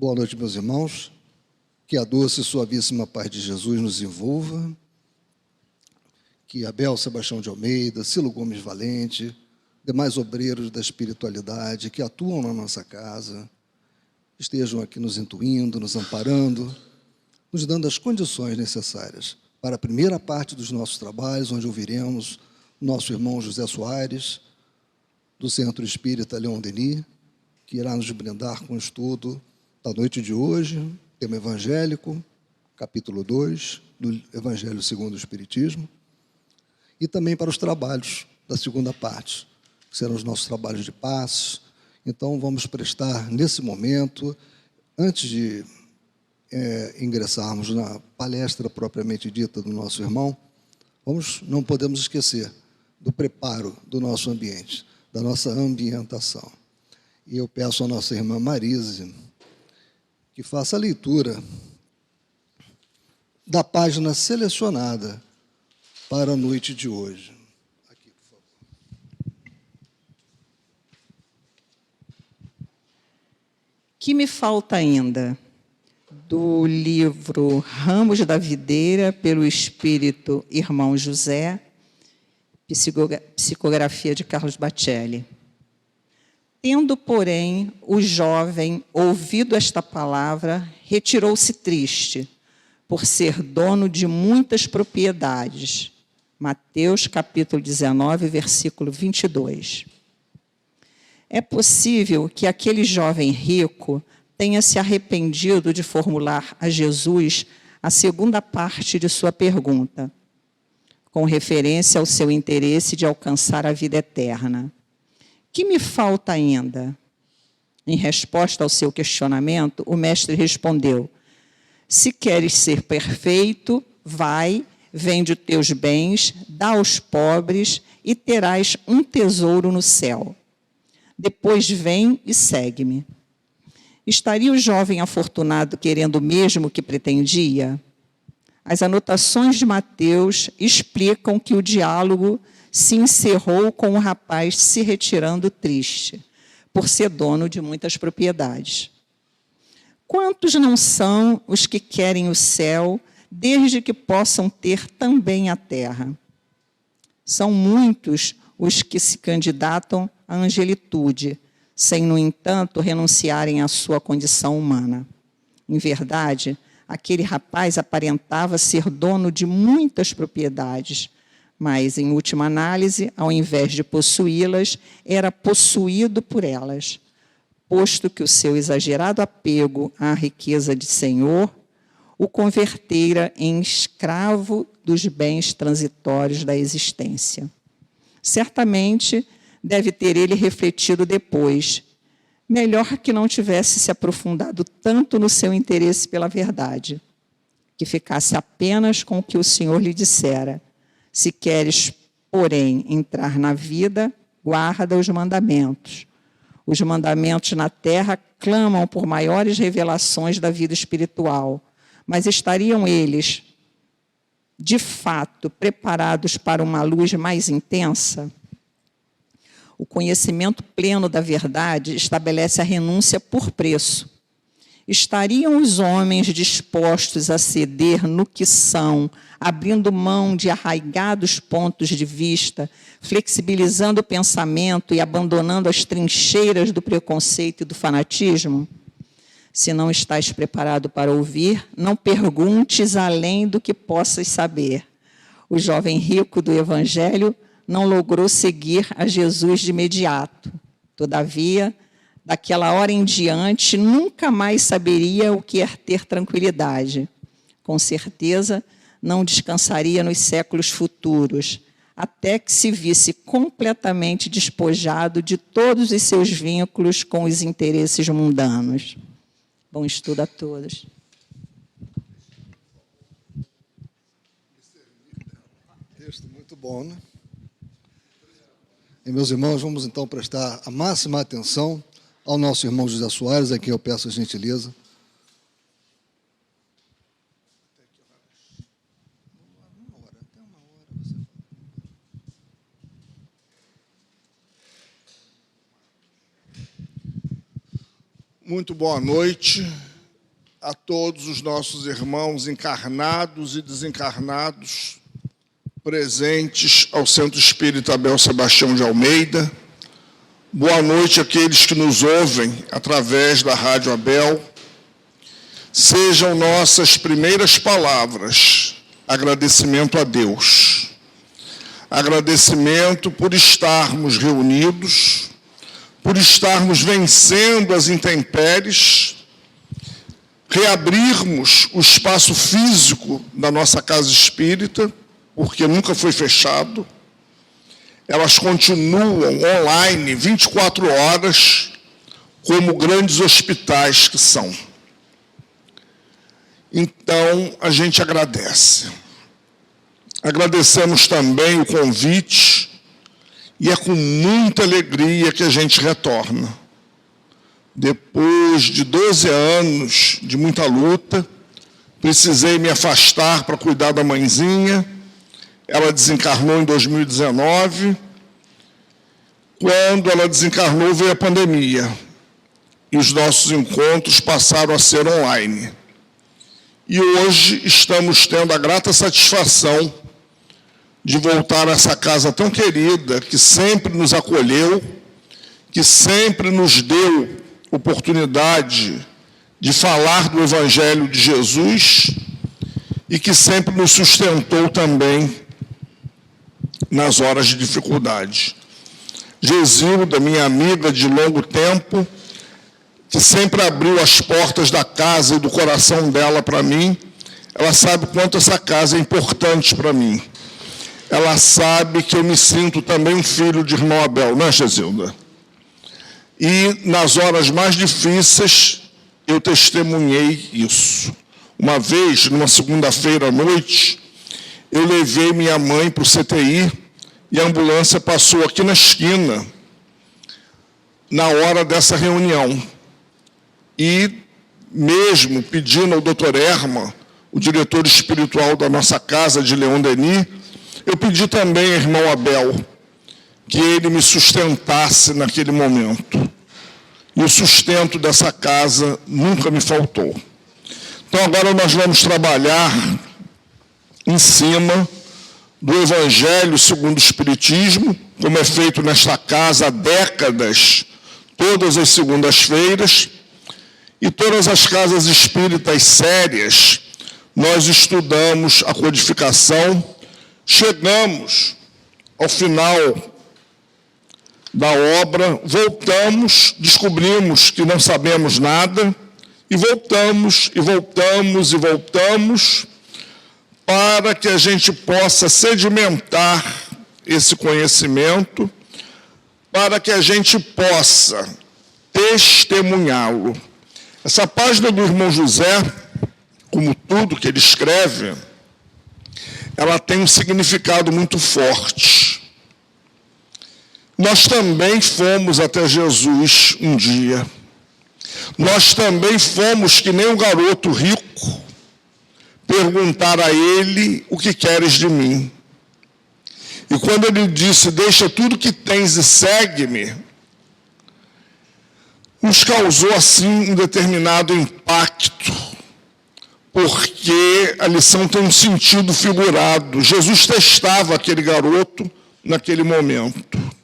Boa noite, meus irmãos. Que a doce e suavíssima paz de Jesus nos envolva. Que Abel Sebastião de Almeida, Cilo Gomes Valente, demais obreiros da espiritualidade que atuam na nossa casa, estejam aqui nos intuindo, nos amparando, nos dando as condições necessárias para a primeira parte dos nossos trabalhos, onde ouviremos o nosso irmão José Soares, do Centro Espírita Leon Denis, que irá nos brindar com o estudo da noite de hoje, tema evangélico, capítulo 2, do Evangelho segundo o Espiritismo, e também para os trabalhos da segunda parte, que serão os nossos trabalhos de paz. Então, vamos prestar, nesse momento, antes de ingressarmos na palestra propriamente dita do nosso irmão, não podemos esquecer do preparo do nosso ambiente, da nossa ambientação. E eu peço à nossa irmã Marise que faça a leitura da página selecionada para a noite de hoje. Aqui, por favor. Que me falta ainda? Do livro Ramos da Videira, pelo Espírito Irmão José, psicografia de Carlos Bacelli. Tendo, porém, o jovem ouvido esta palavra, retirou-se triste, por ser dono de muitas propriedades. Mateus, capítulo 19, versículo 22. É possível que aquele jovem rico tenha se arrependido de formular a Jesus a segunda parte de sua pergunta, com referência ao seu interesse de alcançar a vida eterna. Que me falta ainda? Em resposta ao seu questionamento, o mestre respondeu: se queres ser perfeito, vai, vende os teus bens, dá aos pobres e terás um tesouro no céu. Depois vem e segue-me. Estaria o jovem afortunado querendo o mesmo que pretendia? As anotações de Mateus explicam que o diálogo se encerrou com o rapaz se retirando triste, por ser dono de muitas propriedades. Quantos não são os que querem o céu, desde que possam ter também a terra? São muitos os que se candidatam à angelitude, sem, no entanto, renunciarem à sua condição humana. Em verdade, aquele rapaz aparentava ser dono de muitas propriedades, mas, em última análise, ao invés de possuí-las, era possuído por elas, posto que o seu exagerado apego à riqueza de senhor o convertera em escravo dos bens transitórios da existência. Certamente, deve ter ele refletido depois, melhor que não tivesse se aprofundado tanto no seu interesse pela verdade, que ficasse apenas com o que o Senhor lhe dissera: se queres, porém, entrar na vida, guarda os mandamentos. Os mandamentos na terra clamam por maiores revelações da vida espiritual, mas estariam eles, de fato, preparados para uma luz mais intensa? O conhecimento pleno da verdade estabelece a renúncia por preço. Estariam os homens dispostos a ceder no que são, abrindo mão de arraigados pontos de vista, flexibilizando o pensamento e abandonando as trincheiras do preconceito e do fanatismo? Se não estás preparado para ouvir, não perguntes além do que possas saber. O jovem rico do Evangelho não logrou seguir a Jesus de imediato. Todavia, daquela hora em diante, nunca mais saberia o que é ter tranquilidade. Com certeza, não descansaria nos séculos futuros, até que se visse completamente despojado de todos os seus vínculos com os interesses mundanos. Bom estudo a todos. Texto muito bom, né? E, meus irmãos, vamos então prestar a máxima atenção ao nosso irmão José Soares, a quem eu peço a gentileza. Muito boa noite, a todos os nossos irmãos encarnados e desencarnados presentes ao Centro Espírita Abel Sebastião de Almeida. Boa noite àqueles que nos ouvem através da Rádio Abel. Sejam nossas primeiras palavras agradecimento a Deus. Agradecimento por estarmos reunidos, por estarmos vencendo as intempéries, reabrirmos o espaço físico da nossa casa espírita, porque nunca foi fechado. Elas continuam online 24 horas, como grandes hospitais que são. Então, a gente agradece. Agradecemos também o convite, e é com muita alegria que a gente retorna. Depois de 12 anos de muita luta, precisei me afastar para cuidar da mãezinha. Ela desencarnou em 2019. Quando ela desencarnou, veio a pandemia. E os nossos encontros passaram a ser online. E hoje estamos tendo a grata satisfação de voltar a essa casa tão querida, que sempre nos acolheu, que sempre nos deu oportunidade de falar do Evangelho de Jesus e que sempre nos sustentou também nas horas de dificuldade. Gesilda, minha amiga de longo tempo, que sempre abriu as portas da casa e do coração dela para mim, ela sabe quanto essa casa é importante para mim. Ela sabe que eu me sinto também um filho de irmão Abel, não é, Gesilda? E nas horas mais difíceis, eu testemunhei isso. Uma vez, numa segunda-feira à noite, eu levei minha mãe para o CTI e a ambulância passou aqui na esquina, na hora dessa reunião. E, mesmo pedindo ao doutor Erma, o diretor espiritual da nossa casa de Leon Denis, eu pedi também ao irmão Abel que ele me sustentasse naquele momento. E o sustento dessa casa nunca me faltou. Então, agora nós vamos trabalhar em cima do Evangelho segundo o Espiritismo, como é feito nesta casa há décadas, todas as segundas-feiras, e todas as casas espíritas sérias, nós estudamos a codificação, chegamos ao final da obra, voltamos, descobrimos que não sabemos nada, e voltamos, e voltamos, e voltamos, para que a gente possa sedimentar esse conhecimento, para que a gente possa testemunhá-lo. Essa página do irmão José, como tudo que ele escreve, ela tem um significado muito forte. Nós também fomos até Jesus um dia. Nós também fomos que nem um garoto rico, perguntar a ele o que queres de mim. E quando ele disse, deixa tudo que tens e segue-me, nos causou assim um determinado impacto, porque a lição tem um sentido figurado. Jesus testava aquele garoto naquele momento.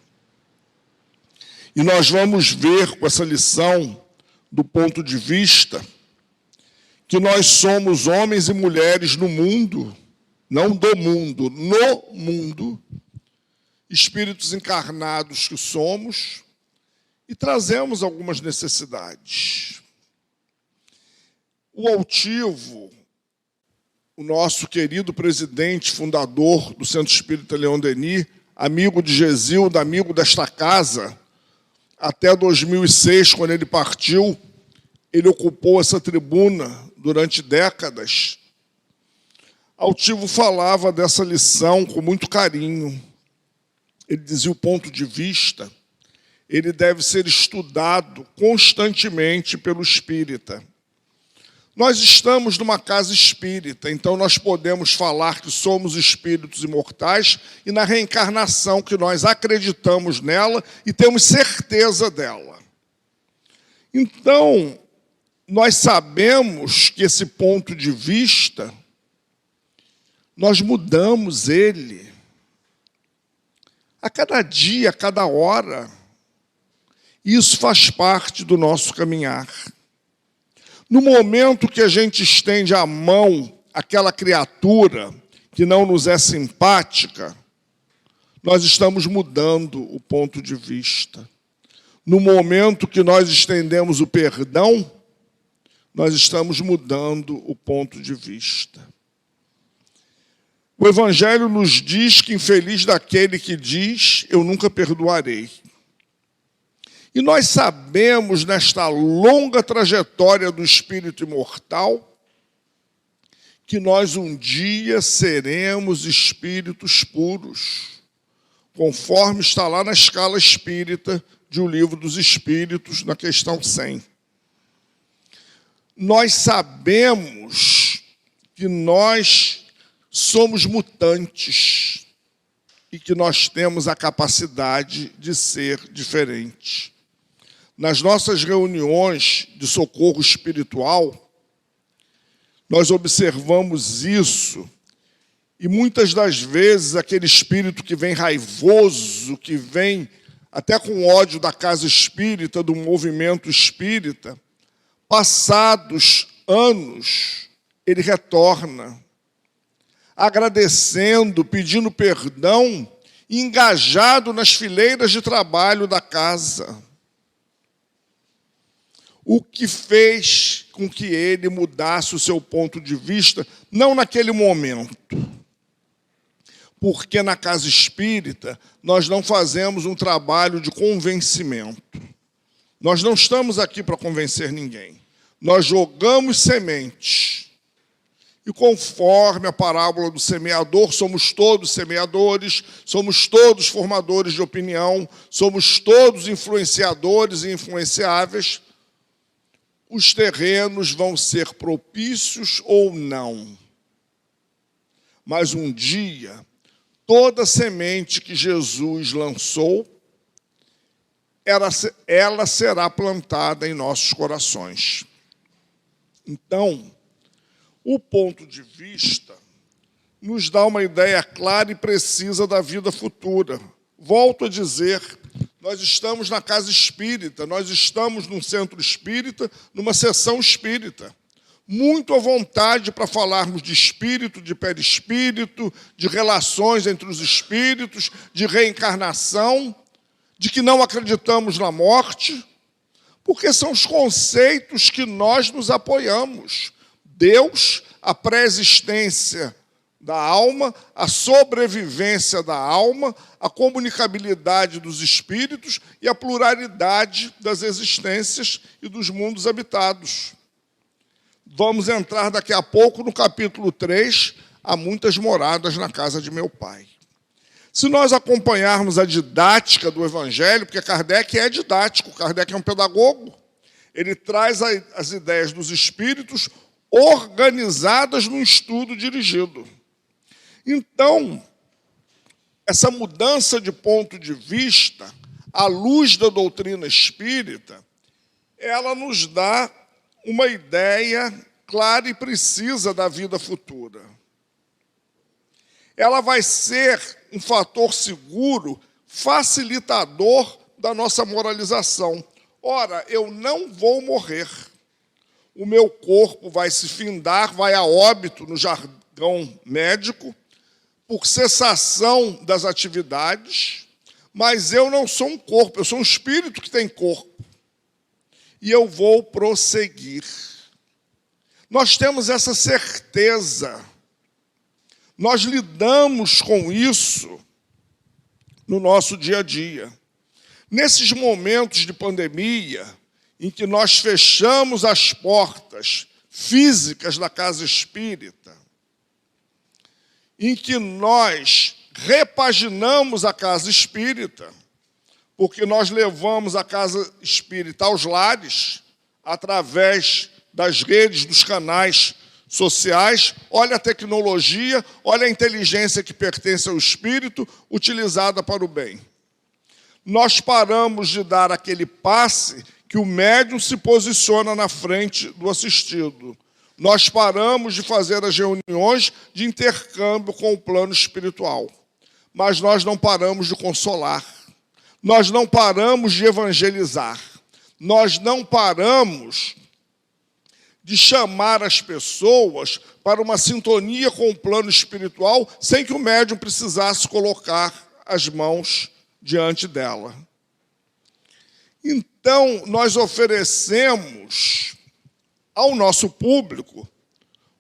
E nós vamos ver com essa lição, do ponto de vista, que nós somos homens e mulheres no mundo, não do mundo, no mundo, espíritos encarnados que somos, e trazemos algumas necessidades. O altivo, o nosso querido presidente, fundador do Centro Espírita Leon Denis, amigo de Gesilda, amigo desta casa, até 2006, quando ele partiu, ele ocupou essa tribuna durante décadas. Altivo falava dessa lição com muito carinho. Ele dizia o ponto de vista, ele deve ser estudado constantemente pelo espírita. Nós estamos numa casa espírita, então nós podemos falar que somos espíritos imortais e na reencarnação, que nós acreditamos nela e temos certeza dela. Então, nós sabemos que esse ponto de vista, nós mudamos ele a cada dia, a cada hora. Isso faz parte do nosso caminhar. No momento que a gente estende a mão àquela criatura que não nos é simpática, nós estamos mudando o ponto de vista. No momento que nós estendemos o perdão, nós estamos mudando o ponto de vista. O Evangelho nos diz que infeliz daquele que diz, eu nunca perdoarei. E nós sabemos, nesta longa trajetória do espírito imortal, que nós um dia seremos espíritos puros, conforme está lá na escala espírita de O Livro dos Espíritos, na questão 100. Nós sabemos que nós somos mutantes e que nós temos a capacidade de ser diferentes. Nas nossas reuniões de socorro espiritual, nós observamos isso, e muitas das vezes aquele espírito que vem raivoso, que vem até com ódio da casa espírita, do movimento espírita, passados anos, ele retorna, agradecendo, pedindo perdão, engajado nas fileiras de trabalho da casa. O que fez com que ele mudasse o seu ponto de vista, não naquele momento. Porque na casa espírita nós não fazemos um trabalho de convencimento. Nós não estamos aqui para convencer ninguém. Nós jogamos sementes. E conforme a parábola do semeador, somos todos semeadores, somos todos formadores de opinião, somos todos influenciadores e influenciáveis. Os terrenos vão ser propícios ou não. Mas um dia, toda semente que Jesus lançou, ela será plantada em nossos corações. Então, o ponto de vista nos dá uma ideia clara e precisa da vida futura. Volto a dizer, nós estamos na casa espírita, nós estamos num centro espírita, numa sessão espírita. Muito à vontade para falarmos de espírito, de perispírito, de relações entre os espíritos, de reencarnação, de que não acreditamos na morte, porque são os conceitos que nós nos apoiamos. Deus, a pré-existência da alma, a sobrevivência da alma, a comunicabilidade dos espíritos e a pluralidade das existências e dos mundos habitados. Vamos entrar daqui a pouco no capítulo 3, há muitas moradas na casa de meu pai. Se nós acompanharmos a didática do Evangelho, porque Kardec é didático, Kardec é um pedagogo, ele traz as ideias dos espíritos organizadas num estudo dirigido. Então, essa mudança de ponto de vista, à luz da doutrina espírita, ela nos dá uma ideia clara e precisa da vida futura. Ela vai ser um fator seguro, facilitador da nossa moralização. Ora, eu não vou morrer. O meu corpo vai se findar, vai a óbito, no jargão médico, por cessação das atividades, mas eu não sou um corpo, eu sou um espírito que tem corpo. E eu vou prosseguir. Nós temos essa certeza. Nós lidamos com isso no nosso dia a dia. Nesses momentos de pandemia, em que nós fechamos as portas físicas da casa espírita, em que nós repaginamos a casa espírita, porque nós levamos a casa espírita aos lares, através das redes, dos canais sociais. Olha a tecnologia, olha a inteligência que pertence ao espírito, utilizada para o bem. Nós paramos de dar aquele passe que o médium se posiciona na frente do assistido. Nós paramos de fazer as reuniões de intercâmbio com o plano espiritual, mas nós não paramos de consolar, nós não paramos de evangelizar, nós não paramos de chamar as pessoas para uma sintonia com o plano espiritual sem que o médium precisasse colocar as mãos diante dela. Então, nós oferecemos ao nosso público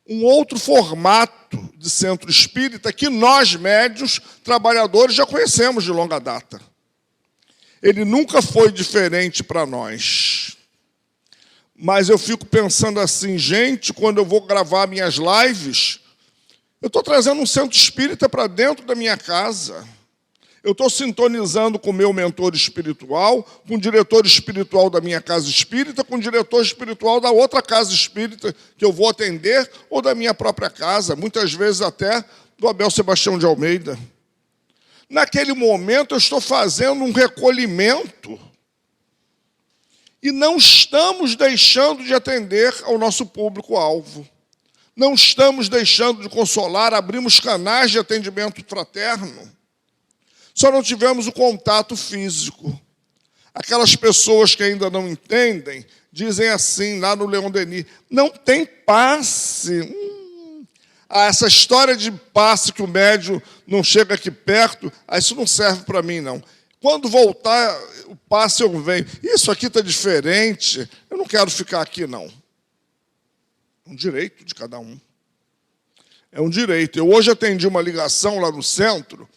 um outro formato de centro espírita que nós, médiuns, trabalhadores, já conhecemos de longa data. Ele nunca foi diferente para nós. Mas eu fico pensando assim, gente, quando eu vou gravar minhas lives, eu estou trazendo um centro espírita para dentro da minha casa. Eu estou sintonizando com o meu mentor espiritual, com o diretor espiritual da minha casa espírita, com o diretor espiritual da outra casa espírita que eu vou atender, ou da minha própria casa, muitas vezes até do Abel Sebastião de Almeida. Naquele momento, eu estou fazendo um recolhimento e não estamos deixando de atender ao nosso público-alvo. Não estamos deixando de consolar, abrimos canais de atendimento fraterno. Só não tivemos o contato físico. Aquelas pessoas que ainda não entendem, dizem assim, lá no Leon Denis, não tem passe. Essa história de passe que o médium não chega aqui perto, isso não serve para mim, não. Quando voltar, o passe eu venho. Isso aqui está diferente, eu não quero ficar aqui, não. É um direito de cada um. É um direito. Eu hoje atendi uma ligação lá no centro,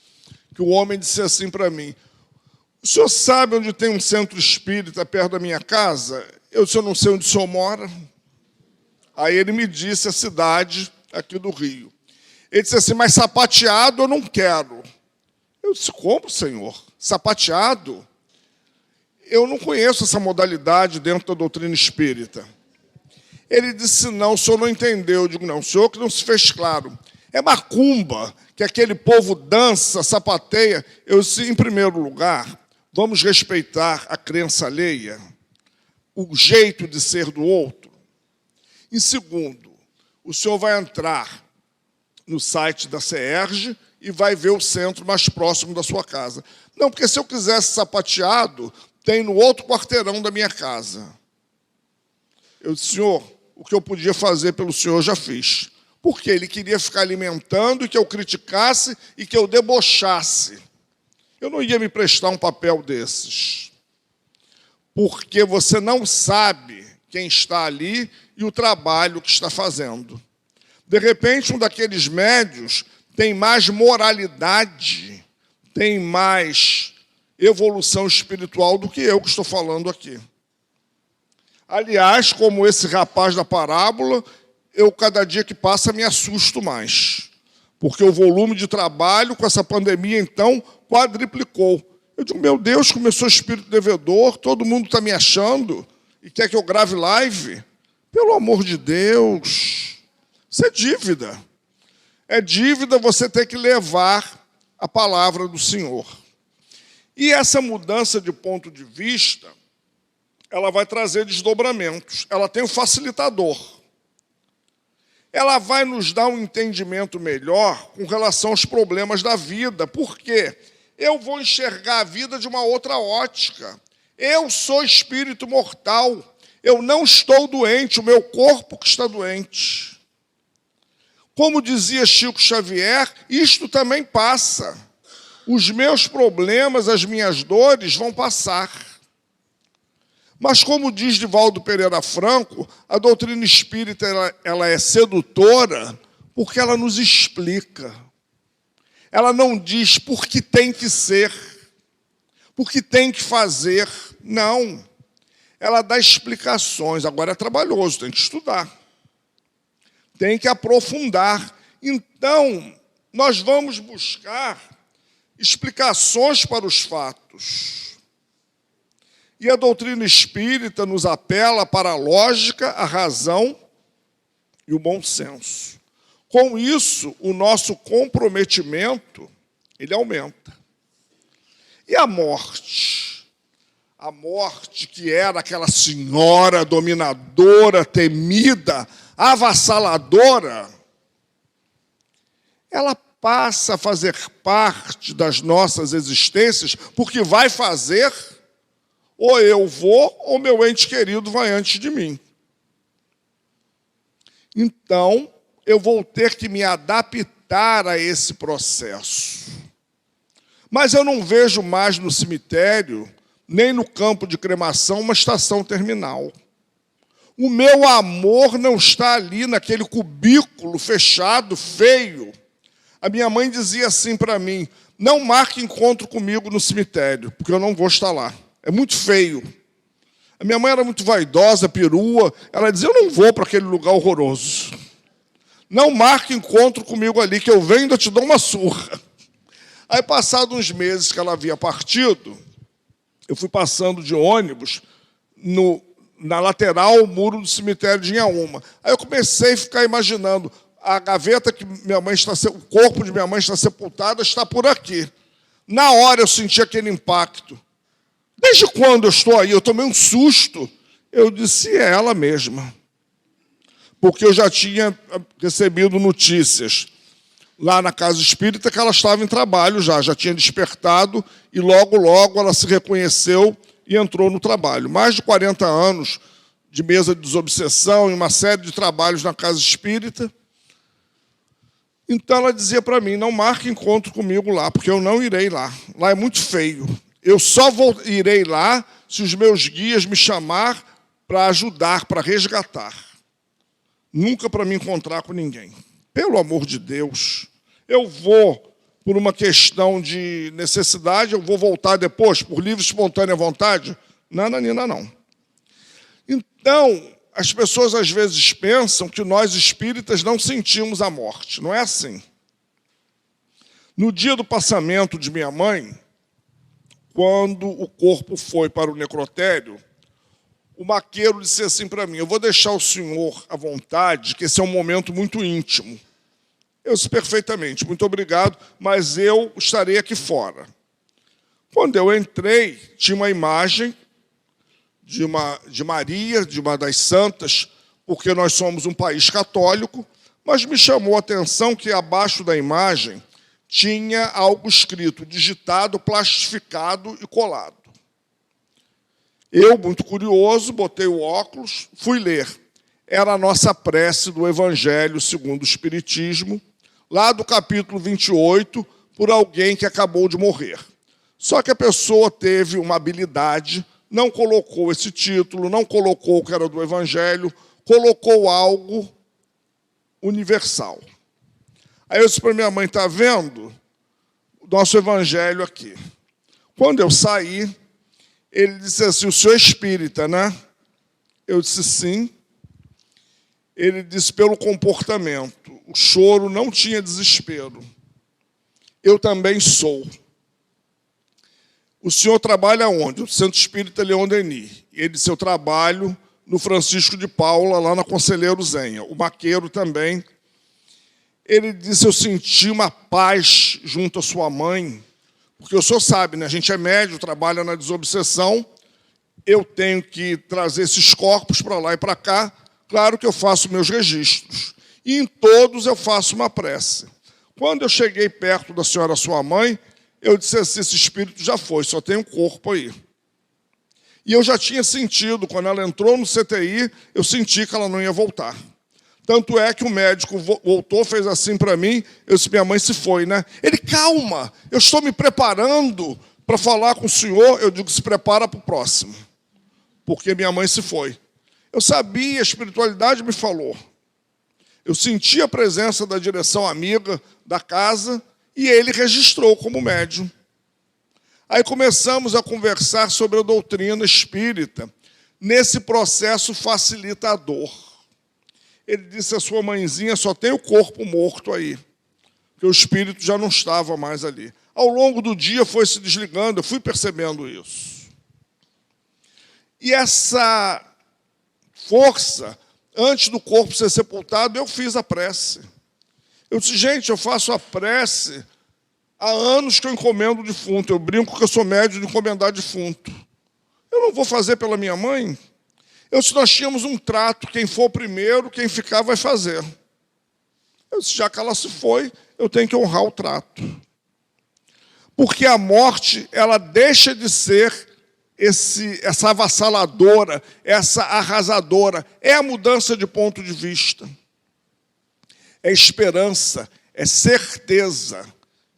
que o homem disse assim para mim, o senhor sabe onde tem um centro espírita perto da minha casa? Eu disse, eu não sei onde o senhor mora. Aí ele me disse a cidade aqui do Rio. Ele disse assim, mas sapateado eu não quero. Eu disse, como, senhor? Sapateado? Eu não conheço essa modalidade dentro da doutrina espírita. Ele disse, não, o senhor não entendeu. Eu digo, não, o senhor que não se fez claro. É macumba, que aquele povo dança, sapateia. Eu disse, em primeiro lugar, vamos respeitar a crença alheia, o jeito de ser do outro. Em segundo, o senhor vai entrar no site da CERJ e vai ver o centro mais próximo da sua casa. Não, porque se eu quisesse sapateado, tem no outro quarteirão da minha casa. Eu disse, senhor, o que eu podia fazer pelo senhor, eu já fiz. Porque ele queria ficar alimentando e que eu criticasse e que eu debochasse. Eu não ia me prestar um papel desses. Porque você não sabe quem está ali e o trabalho que está fazendo. De repente, um daqueles médios tem mais moralidade, tem mais evolução espiritual do que eu que estou falando aqui. Aliás, como esse rapaz da parábola, eu, cada dia que passa, me assusto mais. Porque o volume de trabalho com essa pandemia, então, quadriplicou. Eu digo, meu Deus, começou espírito devedor, todo mundo está me achando e quer que eu grave live? Pelo amor de Deus, isso é dívida. É dívida você ter que levar a palavra do Senhor. E essa mudança de ponto de vista, ela vai trazer desdobramentos. Ela tem um facilitador. Ela vai nos dar um entendimento melhor com relação aos problemas da vida. Por quê? Eu vou enxergar a vida de uma outra ótica. Eu sou espírito mortal. Eu não estou doente, o meu corpo que está doente. Como dizia Chico Xavier, isto também passa. Os meus problemas, as minhas dores vão passar. Mas, como diz Divaldo Pereira Franco, a doutrina espírita ela é sedutora porque ela nos explica. Ela não diz por que tem que ser, por que tem que fazer. Não. Ela dá explicações. Agora é trabalhoso, tem que estudar. Tem que aprofundar. Então, nós vamos buscar explicações para os fatos. E a doutrina espírita nos apela para a lógica, a razão e o bom senso. Com isso, o nosso comprometimento, ele aumenta. E a morte? a morte, que era aquela senhora dominadora, temida, avassaladora, ela passa a fazer parte das nossas existências, porque vai fazer, ou eu vou, ou meu ente querido vai antes de mim. Então, eu vou ter que me adaptar a esse processo. Mas eu não vejo mais no cemitério, nem no campo de cremação, uma estação terminal. O meu amor não está ali naquele cubículo fechado, feio. A minha mãe dizia assim para mim: não marque encontro comigo no cemitério, porque eu não vou estar lá. É muito feio. A minha mãe era muito vaidosa, perua. Ela dizia: eu não vou para aquele lugar horroroso. Não marque encontro comigo ali, que eu venho e ainda te dou uma surra. Aí, passados uns meses que ela havia partido, eu fui passando de ônibus na lateral, o muro do cemitério de Inhaúma. Aí eu comecei a ficar imaginando, a gaveta que minha mãe o corpo de minha mãe está sepultado está por aqui. Na hora eu senti aquele impacto. Desde quando eu estou aí? Eu tomei um susto. Eu disse: é ela mesma. Porque eu já tinha recebido notícias lá na casa espírita que ela estava em trabalho já tinha despertado e logo ela se reconheceu e entrou no trabalho. Mais de 40 anos de mesa de desobsessão e uma série de trabalhos na casa espírita. Então ela dizia para mim: não marque encontro comigo lá, porque eu não irei lá. Lá é muito feio. Eu só irei lá se os meus guias me chamar para ajudar, para resgatar. Nunca para me encontrar com ninguém. Pelo amor de Deus, eu vou por uma questão de necessidade, eu vou voltar depois, por livre e espontânea vontade? Nananina, não. Então, as pessoas às vezes pensam que nós espíritas não sentimos a morte. Não é assim. No dia do passamento de minha mãe, quando o corpo foi para o necrotério, o maqueiro disse assim para mim: eu vou deixar o senhor à vontade, que esse é um momento muito íntimo. Eu disse: perfeitamente, muito obrigado, mas eu estarei aqui fora. Quando eu entrei, tinha uma imagem de Maria, de uma das santas, porque nós somos um país católico, mas me chamou a atenção que abaixo da imagem tinha algo escrito, digitado, plastificado e colado. Eu, muito curioso, botei o óculos, fui ler. Era a nossa prece do Evangelho segundo o Espiritismo, lá do capítulo 28, por alguém que acabou de morrer. Só que a pessoa teve uma habilidade, não colocou esse título, não colocou o que era do Evangelho, colocou algo universal. Aí eu disse para minha mãe: está vendo o nosso Evangelho aqui? Quando eu saí, ele disse assim: o senhor é espírita, né? Eu disse: sim. Ele disse: pelo comportamento. O choro não tinha desespero. Eu também sou. O senhor trabalha onde? O Centro Espírita Leon Denis. Ele disse: eu trabalho no Francisco de Paula, lá na Conselheiro Zenha. O maqueiro também. Ele disse: eu senti uma paz junto à sua mãe, porque o senhor sabe, né? A gente é médium, trabalha na desobsessão, eu tenho que trazer esses corpos para lá e para cá. Claro que eu faço meus registros. E em todos eu faço uma prece. Quando eu cheguei perto da senhora, sua mãe, eu disse assim: esse espírito já foi, só tem um corpo aí. E eu já tinha sentido, quando ela entrou no CTI, eu senti que ela não ia voltar. Tanto é que o médico voltou, fez assim para mim, eu disse: minha mãe se foi, né? Ele: calma, eu estou me preparando para falar com o senhor. Eu digo: se prepara para o próximo, porque minha mãe se foi. Eu sabia, a espiritualidade me falou. Eu senti a presença da direção amiga da casa e ele registrou como médium. Aí começamos a conversar sobre a doutrina espírita, nesse processo facilitador. Ele disse: a sua mãezinha só tem o corpo morto aí, porque o espírito já não estava mais ali. Ao longo do dia foi se desligando, eu fui percebendo isso. E essa força, antes do corpo ser sepultado, eu fiz a prece. Eu disse: gente, eu faço a prece há anos que eu encomendo o defunto. Eu brinco que eu sou médium de encomendar defunto. Eu não vou fazer pela minha mãe? Eu disse, nós tínhamos um trato, quem for primeiro, quem ficar vai fazer. Eu disse, já que ela se foi, eu tenho que honrar o trato. Porque a morte, ela deixa de ser essa avassaladora, essa arrasadora. É a mudança de ponto de vista. É esperança, é certeza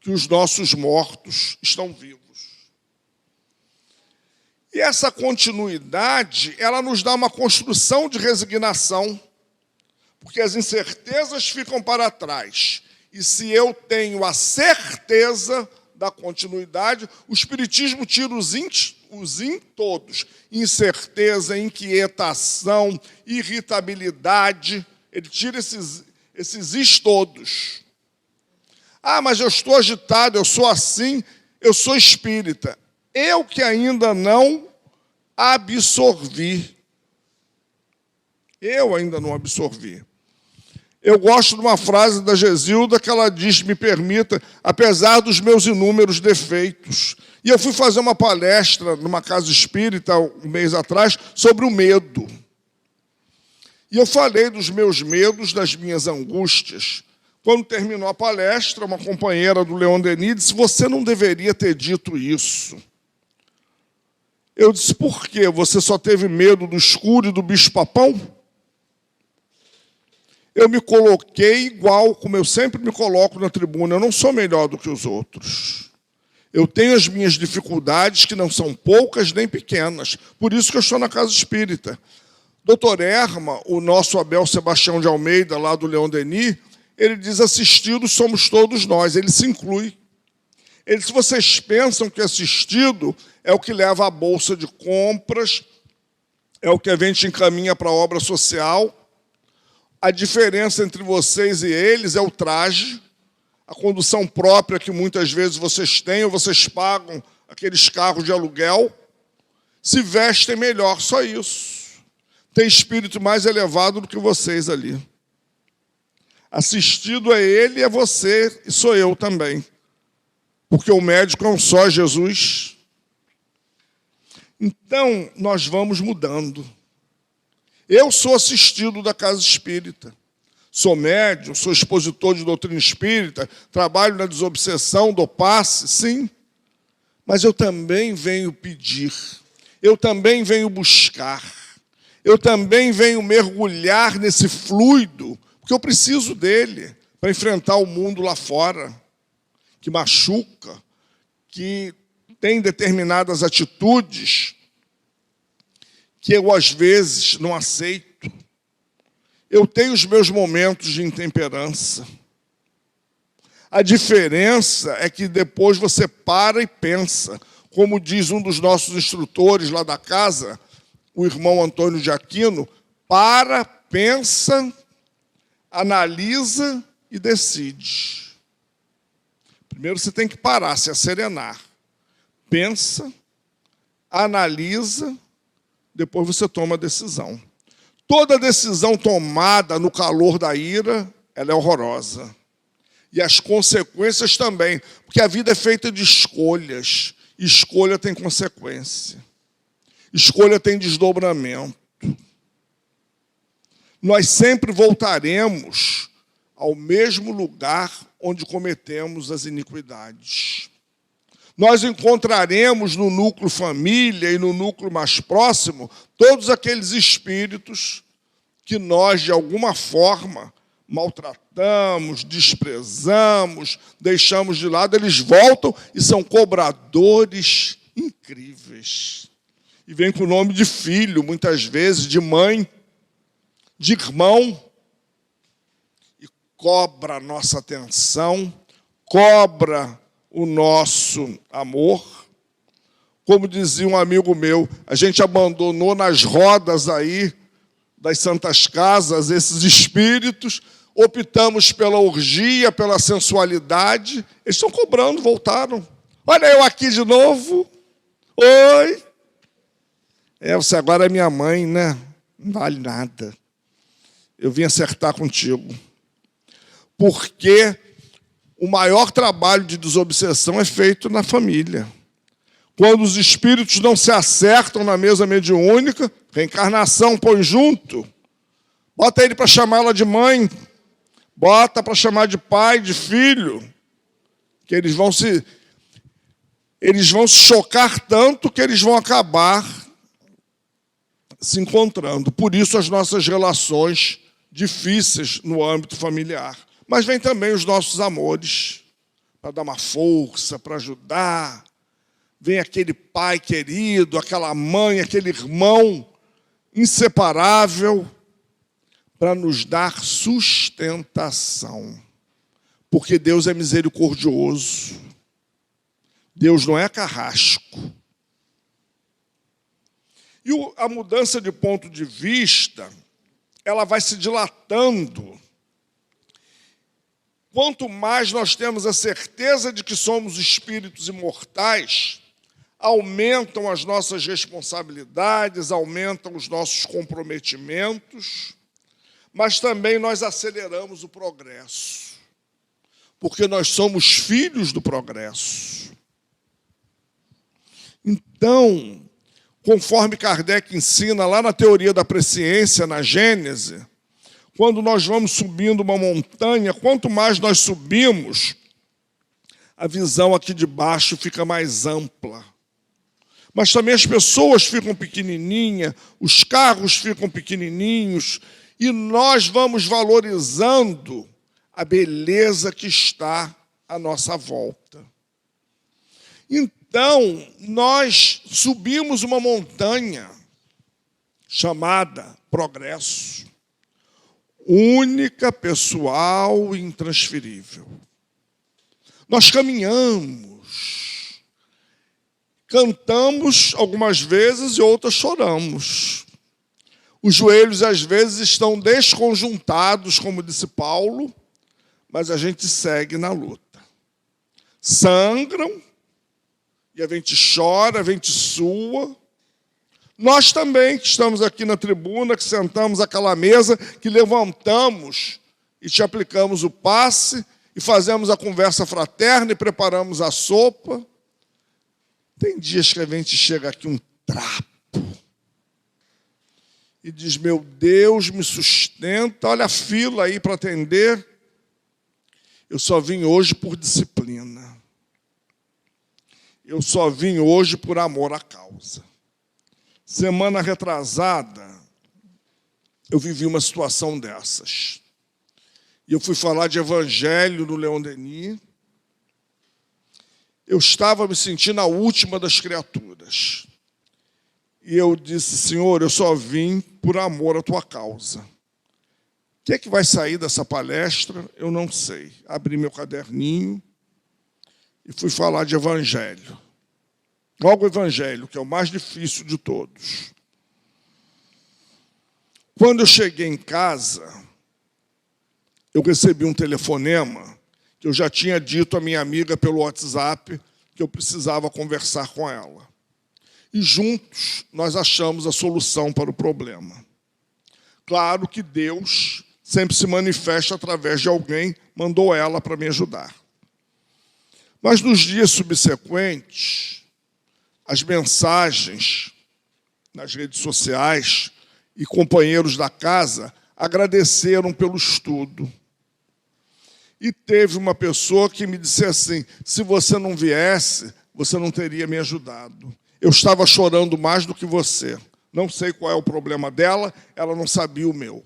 que os nossos mortos estão vivos. E essa continuidade, ela nos dá uma construção de resignação, porque as incertezas ficam para trás. E se eu tenho a certeza da continuidade, o Espiritismo tira os in todos. Incerteza, inquietação, irritabilidade, ele tira esses is todos. Ah, mas eu estou agitado, eu sou assim, eu sou espírita. Eu que ainda não absorvi. Eu ainda não absorvi. Eu gosto de uma frase da Gesilda que ela diz, me permita, apesar dos meus inúmeros defeitos. E eu fui fazer uma palestra numa casa espírita, um mês atrás, sobre o medo. E eu falei dos meus medos, das minhas angústias. Quando terminou a palestra, uma companheira do Leon Denis disse, você não deveria ter dito isso. Eu disse, por quê? Você só teve medo do escuro e do bicho-papão? Eu me coloquei igual, como eu sempre me coloco na tribuna. Eu não sou melhor do que os outros. Eu tenho as minhas dificuldades, que não são poucas nem pequenas. Por isso que eu estou na casa espírita. Doutor Erma, o nosso Abel Sebastião de Almeida, lá do Leon Denis, ele diz, assistidos somos todos nós. Ele se inclui. Ele diz, vocês pensam que assistido é o que leva a bolsa de compras, é o que a gente encaminha para a obra social. A diferença entre vocês e eles é o traje, a condução própria que muitas vezes vocês têm, ou vocês pagam aqueles carros de aluguel, se vestem melhor, só isso. Tem espírito mais elevado do que vocês ali. Assistido é ele, é você, e sou eu também. Porque o médico é um só, Jesus. Então, nós vamos mudando. Eu sou assistido da casa espírita. Sou médium, sou expositor de doutrina espírita, trabalho na desobsessão, dou passe, sim. Mas eu também venho pedir, eu também venho buscar, eu também venho mergulhar nesse fluido, porque eu preciso dele para enfrentar o mundo lá fora, que machuca, que tem determinadas atitudes que eu, às vezes, não aceito. Eu tenho os meus momentos de intemperança. A diferença é que depois você para e pensa. Como diz um dos nossos instrutores lá da casa, o irmão Antônio de Aquino, para, pensa, analisa e decide. Primeiro você tem que parar, se asserenar. Pensa, analisa, depois você toma a decisão. Toda decisão tomada no calor da ira, ela é horrorosa. E as consequências também, porque a vida é feita de escolhas. Escolha tem consequência. Escolha tem desdobramento. Nós sempre voltaremos ao mesmo lugar onde cometemos as iniquidades. Nós encontraremos no núcleo família e no núcleo mais próximo todos aqueles espíritos que nós, de alguma forma, maltratamos, desprezamos, deixamos de lado. Eles voltam e são cobradores incríveis. E vêm com o nome de filho, muitas vezes, de mãe, de irmão, e cobra a nossa atenção, cobra o nosso amor. Como dizia um amigo meu, a gente abandonou nas rodas aí das santas casas esses espíritos, optamos pela orgia, pela sensualidade. Eles estão cobrando, voltaram. Olha eu aqui de novo. Oi. Você agora é minha mãe, né? Não vale nada. Eu vim acertar contigo. Porque o maior trabalho de desobsessão é feito na família. Quando os espíritos não se acertam na mesa mediúnica, reencarnação põe junto, bota ele para chamá-la de mãe, bota para chamar de pai, de filho, que eles vão se chocar tanto que eles vão acabar se encontrando. Por isso as nossas relações difíceis no âmbito familiar. Mas vem também os nossos amores, para dar uma força, para ajudar. Vem aquele pai querido, aquela mãe, aquele irmão inseparável, para nos dar sustentação. Porque Deus é misericordioso. Deus não é carrasco. E a mudança de ponto de vista, ela vai se dilatando. Quanto mais nós temos a certeza de que somos espíritos imortais, aumentam as nossas responsabilidades, aumentam os nossos comprometimentos, mas também nós aceleramos o progresso, porque nós somos filhos do progresso. Então, conforme Kardec ensina lá na teoria da presciência, na Gênese, quando nós vamos subindo uma montanha, quanto mais nós subimos, a visão aqui de baixo fica mais ampla. Mas também as pessoas ficam pequenininhas, os carros ficam pequenininhos, e nós vamos valorizando a beleza que está à nossa volta. Então, nós subimos uma montanha chamada progresso, única, pessoal e intransferível. Nós caminhamos, cantamos algumas vezes e outras choramos. Os joelhos, às vezes, estão desconjuntados, como disse Paulo, mas a gente segue na luta. Sangram, e a gente chora, a gente sua. Nós também, que estamos aqui na tribuna, que sentamos àquela mesa, que levantamos e te aplicamos o passe, e fazemos a conversa fraterna e preparamos a sopa. Tem dias que a gente chega aqui um trapo e diz, meu Deus, me sustenta, olha a fila aí para atender. Eu só vim hoje por disciplina. Eu só vim hoje por amor à causa. Semana retrasada, eu vivi uma situação dessas. E eu fui falar de evangelho no Leon Denis. Eu estava me sentindo a última das criaturas. E eu disse, Senhor, eu só vim por amor à tua causa. O que é que vai sair dessa palestra? Eu não sei. Abri meu caderninho e fui falar de evangelho. Logo o evangelho, que é o mais difícil de todos. Quando eu cheguei em casa, eu recebi um telefonema que eu já tinha dito à minha amiga pelo WhatsApp que eu precisava conversar com ela. E juntos nós achamos a solução para o problema. Claro que Deus sempre se manifesta através de alguém, mandou ela para me ajudar. Mas nos dias subsequentes, as mensagens nas redes sociais e companheiros da casa agradeceram pelo estudo. E teve uma pessoa que me disse assim, se você não viesse, você não teria me ajudado. Eu estava chorando mais do que você. Não sei qual é o problema dela, ela não sabia o meu.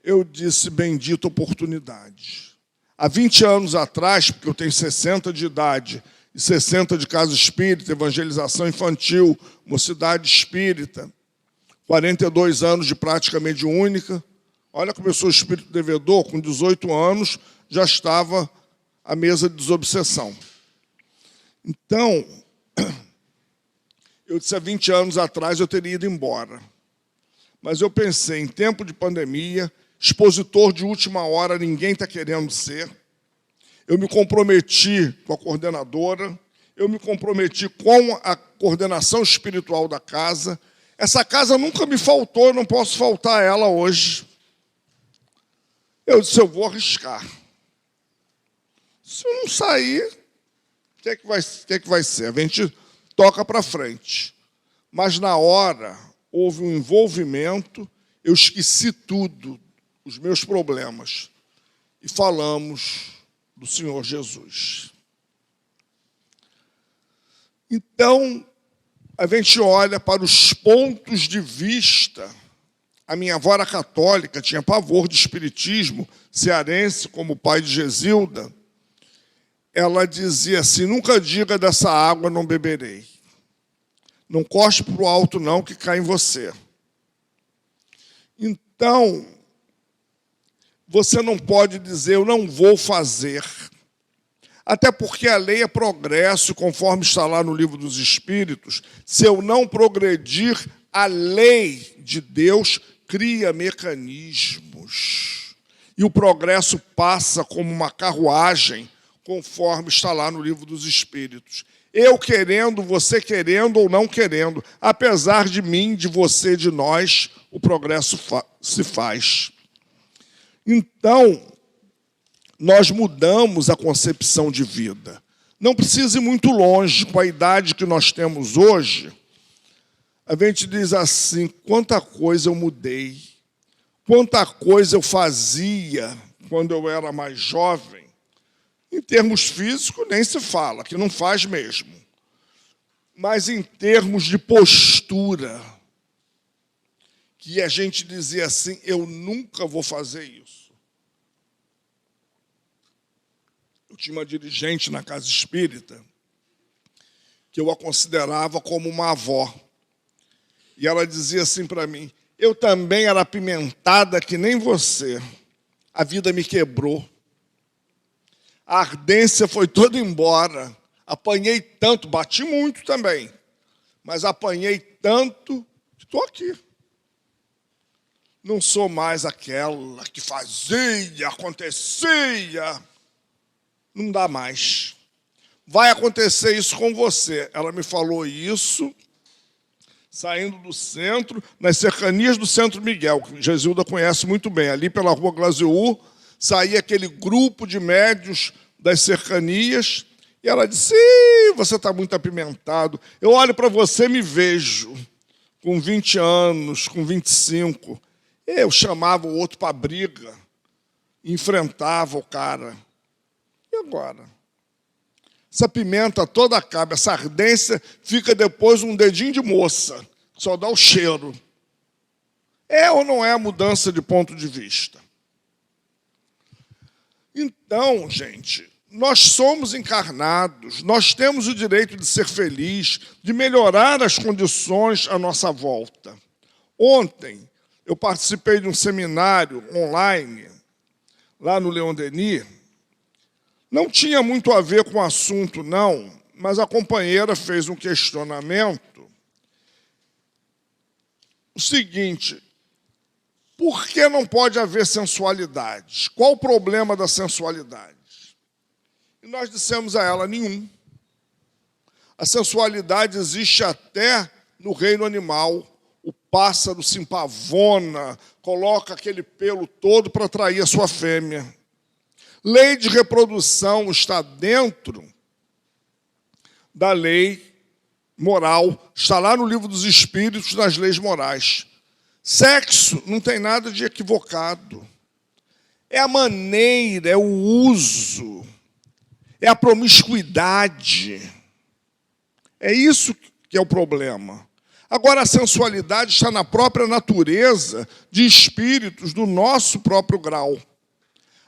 Eu disse, bendita oportunidade. Há 20 anos atrás, porque eu tenho 60 de idade, e 60 de casa espírita, evangelização infantil, mocidade espírita, 42 anos de prática mediúnica. Olha como eu sou espírito devedor, com 18 anos, já estava à mesa de desobsessão. Então, eu disse, há 20 anos atrás eu teria ido embora. Mas eu pensei, em tempo de pandemia, expositor de última hora, ninguém está querendo ser. Eu me comprometi com a coordenadora, eu me comprometi com a coordenação espiritual da casa. Essa casa nunca me faltou, eu não posso faltar a ela hoje. Eu disse, eu vou arriscar. Se eu não sair, que vai ser? A gente toca para frente. Mas, na hora, houve um envolvimento, eu esqueci tudo, os meus problemas, e falamos do Senhor Jesus. Então, a gente olha para os pontos de vista. A minha avó era católica, tinha pavor de espiritismo, cearense, como o pai de Gesilda. Ela dizia assim: nunca diga dessa água não beberei. Não cospe para o alto não, que cai em você. Então, você não pode dizer eu não vou fazer. Até porque a lei é progresso, conforme está lá no Livro dos Espíritos. Se eu não progredir, a lei de Deus cria mecanismos. E o progresso passa como uma carruagem, conforme está lá no Livro dos Espíritos. Eu querendo, você querendo ou não querendo, apesar de mim, de você, de nós, o progresso se faz. Então, nós mudamos a concepção de vida. Não precisa ir muito longe, com a idade que nós temos hoje, a gente diz assim: quanta coisa eu mudei, quanta coisa eu fazia quando eu era mais jovem. Em termos físicos, nem se fala, que não faz mesmo. Mas em termos de postura, que a gente dizia assim: eu nunca vou fazer isso. Eu tinha uma dirigente na casa espírita que eu a considerava como uma avó. E ela dizia assim para mim: eu também era apimentada que nem você. A vida me quebrou. A ardência foi toda embora. Apanhei tanto, bati muito também. Mas apanhei tanto que estou aqui. Não sou mais aquela que fazia, acontecia. Não dá mais. Vai acontecer isso com você. Ela me falou isso saindo do centro, nas cercanias do Centro Miguel, que Gesilda conhece muito bem. Ali pela Rua Glaziú, saía aquele grupo de médios das cercanias, e ela disse: você está muito apimentado. Eu olho para você e me vejo, com 20 anos, com 25. Eu chamava o outro para a briga, enfrentava o cara. E agora? Essa pimenta toda acaba, essa ardência fica depois um dedinho de moça, só dá o cheiro. É ou não é a mudança de ponto de vista? Então, gente, nós somos encarnados, nós temos o direito de ser feliz, de melhorar as condições à nossa volta. Ontem, eu participei de um seminário online, lá no Leon Denis. Não tinha muito a ver com o assunto, não, mas a companheira fez um questionamento. O seguinte: por que não pode haver sensualidade? Qual o problema da sensualidade? E nós dissemos a ela: nenhum. A sensualidade existe até no reino animal. O pássaro se empavona, coloca aquele pelo todo para atrair a sua fêmea. Lei de reprodução está dentro da lei moral, está lá no Livro dos Espíritos, nas leis morais. Sexo não tem nada de equivocado. É a maneira, é o uso, é a promiscuidade. É isso que é o problema. Agora, a sensualidade está na própria natureza de espíritos do nosso próprio grau.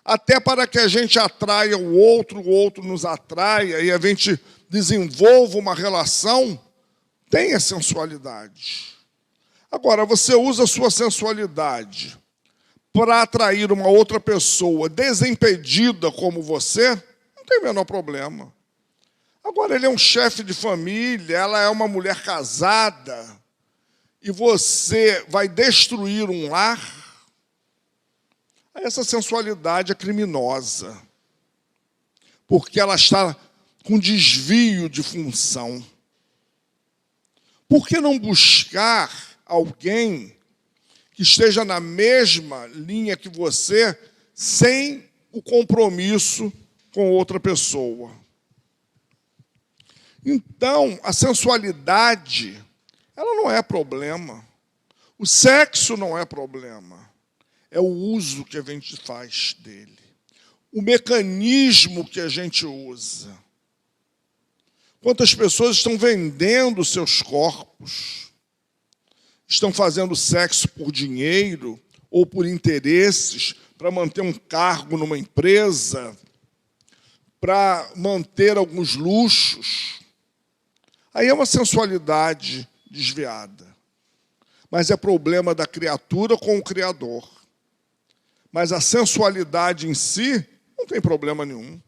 Até para que a gente atraia o outro nos atraia e a gente desenvolva uma relação, tem a sensualidade. Agora, você usa a sua sensualidade para atrair uma outra pessoa desimpedida como você, não tem o menor problema. Agora, ele é um chefe de família, ela é uma mulher casada, e você vai destruir um lar. Essa sensualidade é criminosa, porque ela está com desvio de função. Por que não buscar alguém que esteja na mesma linha que você, sem o compromisso com outra pessoa? Então, a sensualidade, ela não é problema. O sexo não é problema. É o uso que a gente faz dele. O mecanismo que a gente usa. Quantas pessoas estão vendendo seus corpos? Estão fazendo sexo por dinheiro ou por interesses, para manter um cargo numa empresa, para manter alguns luxos. Aí é uma sensualidade desviada. Mas é problema da criatura com o Criador. Mas a sensualidade em si não tem problema nenhum.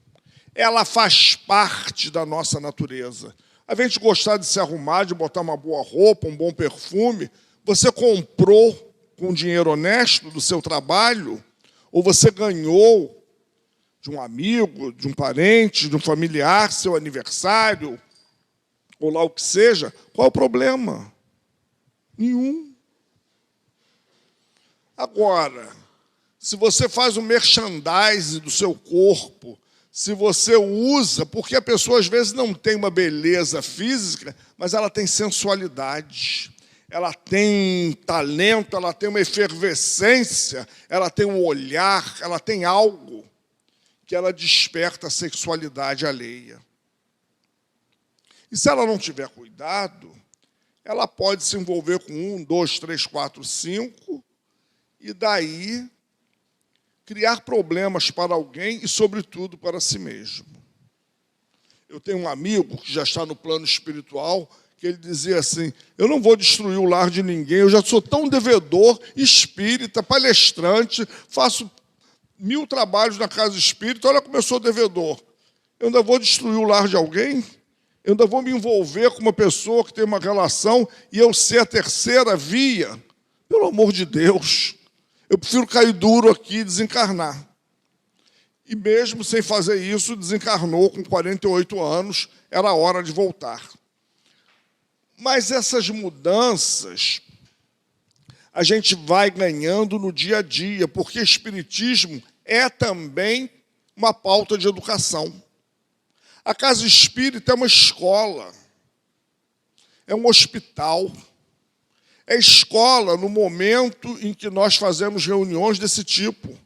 Ela faz parte da nossa natureza. A gente gostar de se arrumar, de botar uma boa roupa, um bom perfume, você comprou com dinheiro honesto do seu trabalho, ou você ganhou de um amigo, de um parente, de um familiar, seu aniversário, ou lá o que seja, qual é o problema? Nenhum. Agora, se você faz um merchandising do seu corpo, se você usa, porque a pessoa às vezes não tem uma beleza física, mas ela tem sensualidade, ela tem talento, ela tem uma efervescência, ela tem um olhar, ela tem algo que ela desperta a sexualidade alheia. E se ela não tiver cuidado, ela pode se envolver com 1, 2, 3, 4, 5, e daí criar problemas para alguém e, sobretudo, para si mesmo. Eu tenho um amigo que já está no plano espiritual, que ele dizia assim, eu não vou destruir o lar de ninguém, eu já sou tão devedor, espírita, palestrante, faço 1000 trabalhos na casa espírita, olha como eu sou devedor. Eu ainda vou destruir o lar de alguém? Eu ainda vou me envolver com uma pessoa que tem uma relação e eu ser a terceira via? Pelo amor de Deus, eu prefiro cair duro aqui e desencarnar. E mesmo sem fazer isso, desencarnou com 48 anos, era hora de voltar. Mas essas mudanças a gente vai ganhando no dia a dia, porque espiritismo é também uma pauta de educação. A casa espírita é uma escola, é um hospital, é escola no momento em que nós fazemos reuniões desse tipo.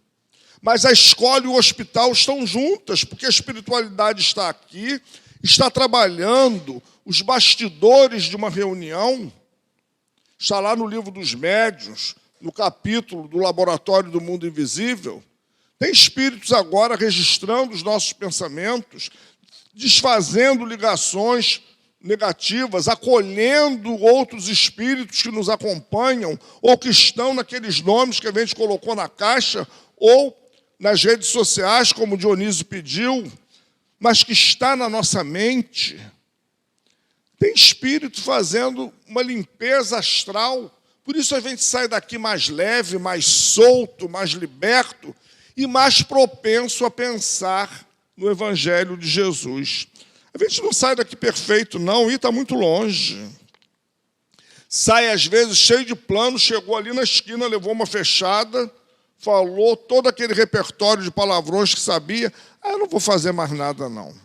Mas a escola e o hospital estão juntas, porque a espiritualidade está aqui, está trabalhando os bastidores de uma reunião, está lá no livro dos médiuns, no capítulo do Laboratório do Mundo Invisível. Tem espíritos agora registrando os nossos pensamentos, desfazendo ligações negativas, acolhendo outros espíritos que nos acompanham ou que estão naqueles nomes que a gente colocou na caixa ou nas redes sociais, como o Dionísio pediu, mas que está na nossa mente. Tem espírito fazendo uma limpeza astral, por isso a gente sai daqui mais leve, mais solto, mais liberto e mais propenso a pensar no Evangelho de Jesus. A gente não sai daqui perfeito, não, e está muito longe. Sai, às vezes, cheio de planos, chegou ali na esquina, levou uma fechada, falou todo aquele repertório de palavrões que sabia. Eu não vou fazer mais nada, não.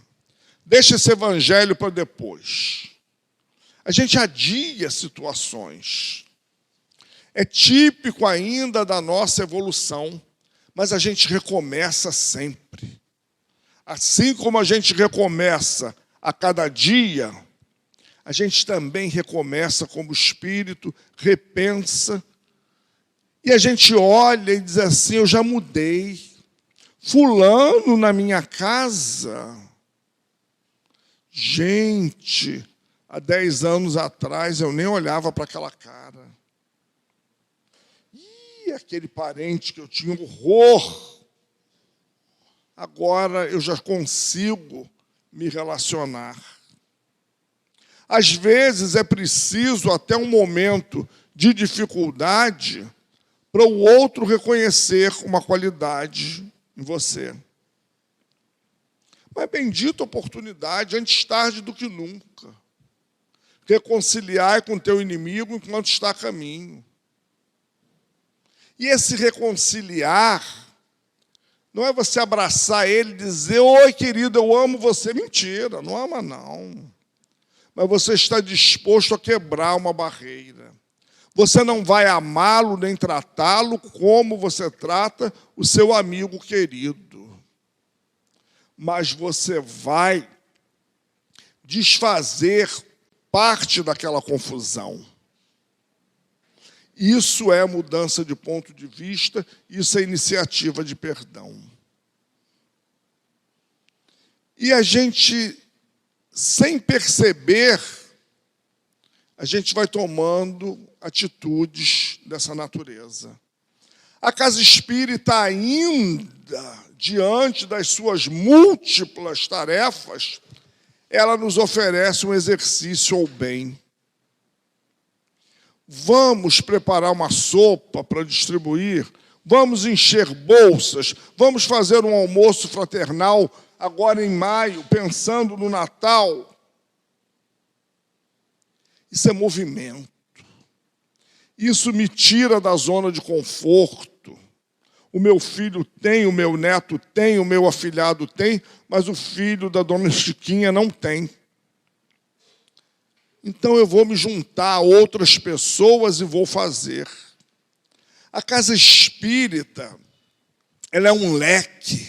Deixa esse Evangelho para depois. A gente adia situações. É típico ainda da nossa evolução, mas a gente recomeça sempre. Assim como a gente recomeça a cada dia, a gente também recomeça como espírito, repensa, e a gente olha e diz assim, eu já mudei. Fulano na minha casa. Gente, há 10 anos atrás eu nem olhava para aquela cara. E aquele parente que eu tinha horror. Agora eu já consigo me relacionar. Às vezes é preciso até um momento de dificuldade para o outro reconhecer uma qualidade em você. Mas bendita oportunidade, antes tarde do que nunca. Reconciliar com o teu inimigo enquanto está a caminho. E esse reconciliar não é você abraçar ele e dizer, oi, querido, eu amo você. Mentira, não ama, não. mas você está disposto a quebrar uma barreira. Você não vai amá-lo nem tratá-lo como você trata o seu amigo querido. Mas você vai desfazer parte daquela confusão. Isso é mudança de ponto de vista, isso é iniciativa de perdão. E a gente, sem perceber, a gente vai tomando atitudes dessa natureza. A casa espírita, ainda diante das suas múltiplas tarefas, ela nos oferece um exercício ao bem. Vamos preparar uma sopa para distribuir, vamos encher bolsas, vamos fazer um almoço fraternal agora em maio, pensando no Natal. Isso é movimento. Isso me tira da zona de conforto. O meu filho tem, o meu neto tem, o meu afilhado tem, mas o filho da dona Chiquinha não tem. Então eu vou me juntar a outras pessoas e vou fazer. A casa espírita, ela é um leque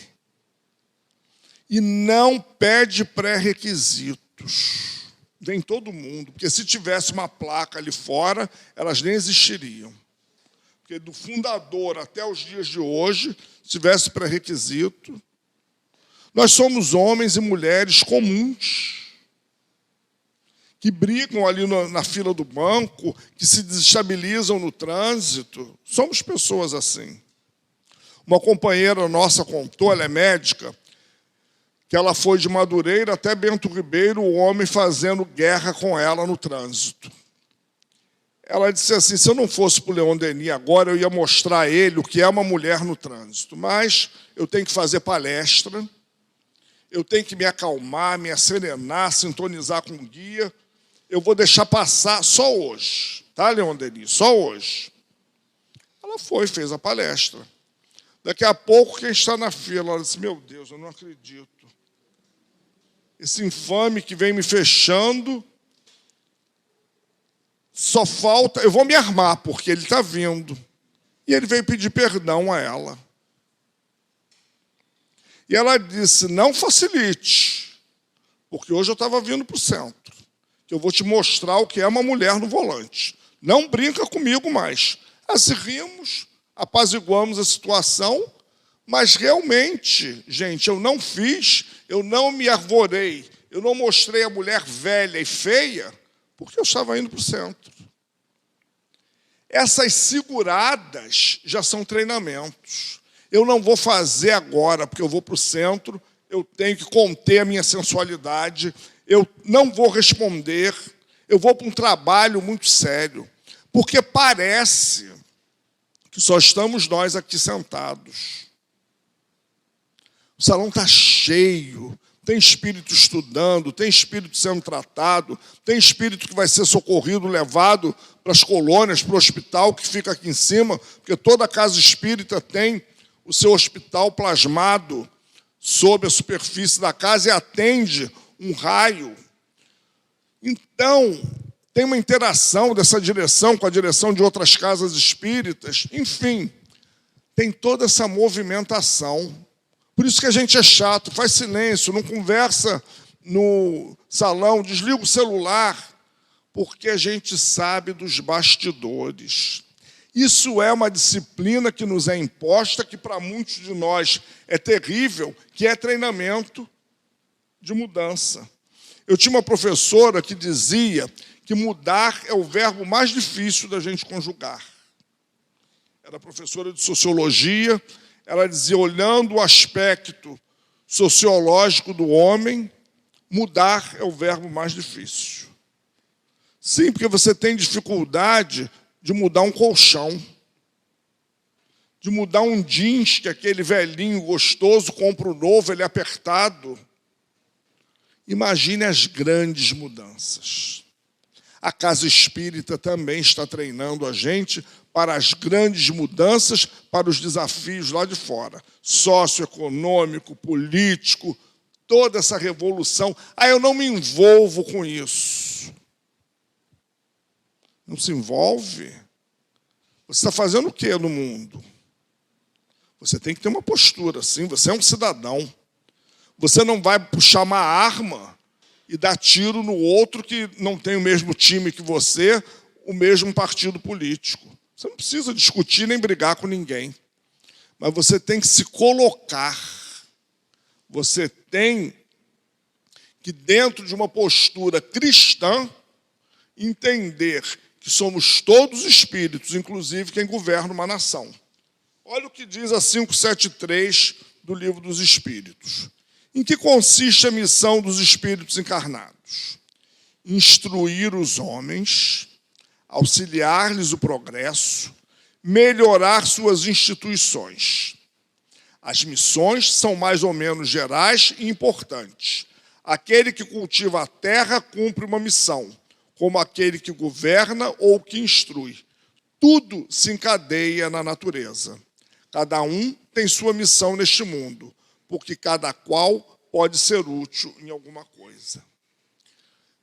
e não pede pré-requisitos. Vem todo mundo, porque se tivesse uma placa ali fora, elas nem existiriam. Porque do fundador até os dias de hoje, se tivesse pré-requisito, nós somos homens e mulheres comuns, que brigam ali na fila do banco, que se desestabilizam no trânsito. Somos pessoas assim. Uma companheira nossa contou, ela é médica, que ela foi de Madureira até Bento Ribeiro, o homem fazendo guerra com ela no trânsito. Ela disse assim, se eu não fosse para o Leon Denis agora, eu ia mostrar a ele o que é uma mulher no trânsito. Mas eu tenho que fazer palestra, eu tenho que me acalmar, me acerenar, sintonizar com o guia. Eu vou deixar passar só hoje, tá, Leon Denis? Só hoje. Ela foi, fez a palestra. Daqui a pouco, quem está na fila, ela disse, meu Deus, eu não acredito. Esse infame que vem me fechando, só falta... Eu vou me armar, porque ele está vindo. E ele veio pedir perdão a ela. E ela disse, não facilite, porque hoje eu estava vindo para o centro, que eu vou te mostrar o que é uma mulher no volante. Não brinca comigo mais. Assim rimos, apaziguamos a situação, mas realmente, gente, eu não fiz, eu não me arvorei, eu não mostrei a mulher velha e feia, porque eu estava indo para o centro. Essas seguradas já são treinamentos. Eu não vou fazer agora, porque eu vou para o centro, eu tenho que conter a minha sensualidade, eu não vou responder, eu vou para um trabalho muito sério, porque parece que só estamos nós aqui sentados. O salão está cheio, tem espírito estudando, tem espírito sendo tratado, tem espírito que vai ser socorrido, levado para as colônias, para o hospital que fica aqui em cima, porque toda casa espírita tem o seu hospital plasmado sob a superfície da casa e atende um raio. Então, tem uma interação dessa direção com a direção de outras casas espíritas. Enfim, tem toda essa movimentação. Por isso que a gente é chato, faz silêncio, não conversa no salão, desliga o celular, porque a gente sabe dos bastidores. Isso é uma disciplina que nos é imposta, que para muitos de nós é terrível, que é treinamento de mudança. Eu tinha uma professora que dizia que mudar é o verbo mais difícil da gente conjugar. Era professora de sociologia, ela dizia, olhando o aspecto sociológico do homem, mudar é o verbo mais difícil. Sim, porque você tem dificuldade de mudar um colchão, de mudar um jeans, que aquele velhinho gostoso compra o novo, ele é apertado. Imagine as grandes mudanças. A casa espírita também está treinando a gente para as grandes mudanças, para os desafios lá de fora. Socioeconômico, político, toda essa revolução. Eu não me envolvo com isso. Não se envolve. Você está fazendo o que no mundo? Você tem que ter uma postura, sim. Você é um cidadão. Você não vai puxar uma arma e dar tiro no outro que não tem o mesmo time que você, o mesmo partido político. Você não precisa discutir nem brigar com ninguém. Mas você tem que se colocar. Você tem que, dentro de uma postura cristã, entender que somos todos espíritos, inclusive quem governa uma nação. Olha o que diz a 573 do Livro dos Espíritos. Em que consiste a missão dos espíritos encarnados? Instruir os homens, auxiliar-lhes o progresso, melhorar suas instituições. As missões são mais ou menos gerais e importantes. Aquele que cultiva a terra cumpre uma missão, como aquele que governa ou que instrui. Tudo se encadeia na natureza. Cada um tem sua missão neste mundo, porque cada qual pode ser útil em alguma coisa.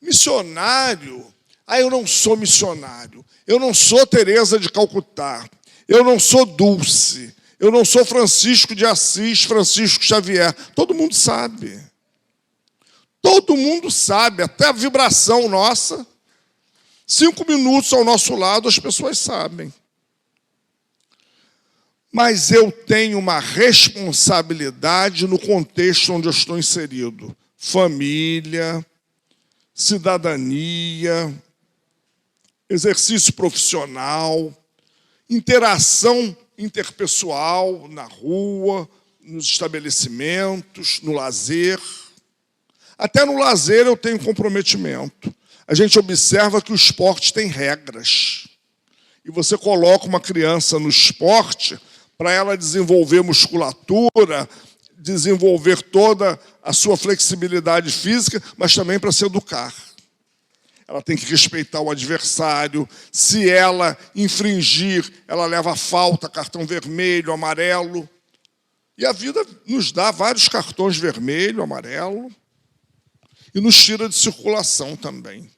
Missionário, eu não sou missionário, eu não sou Teresa de Calcutá, eu não sou Dulce, eu não sou Francisco de Assis, Francisco Xavier. Todo mundo sabe. Todo mundo sabe, até a vibração nossa. 5 minutos ao nosso lado, as pessoas sabem. Mas eu tenho uma responsabilidade no contexto onde eu estou inserido. Família, cidadania, exercício profissional, interação interpessoal na rua, nos estabelecimentos, no lazer. Até no lazer eu tenho comprometimento. A gente observa que o esporte tem regras. E você coloca uma criança no esporte para ela desenvolver musculatura, desenvolver toda a sua flexibilidade física, mas também para se educar. Ela tem que respeitar o adversário. Se ela infringir, ela leva falta, cartão vermelho, amarelo. E a vida nos dá vários cartões vermelho, amarelo, e nos tira de circulação também.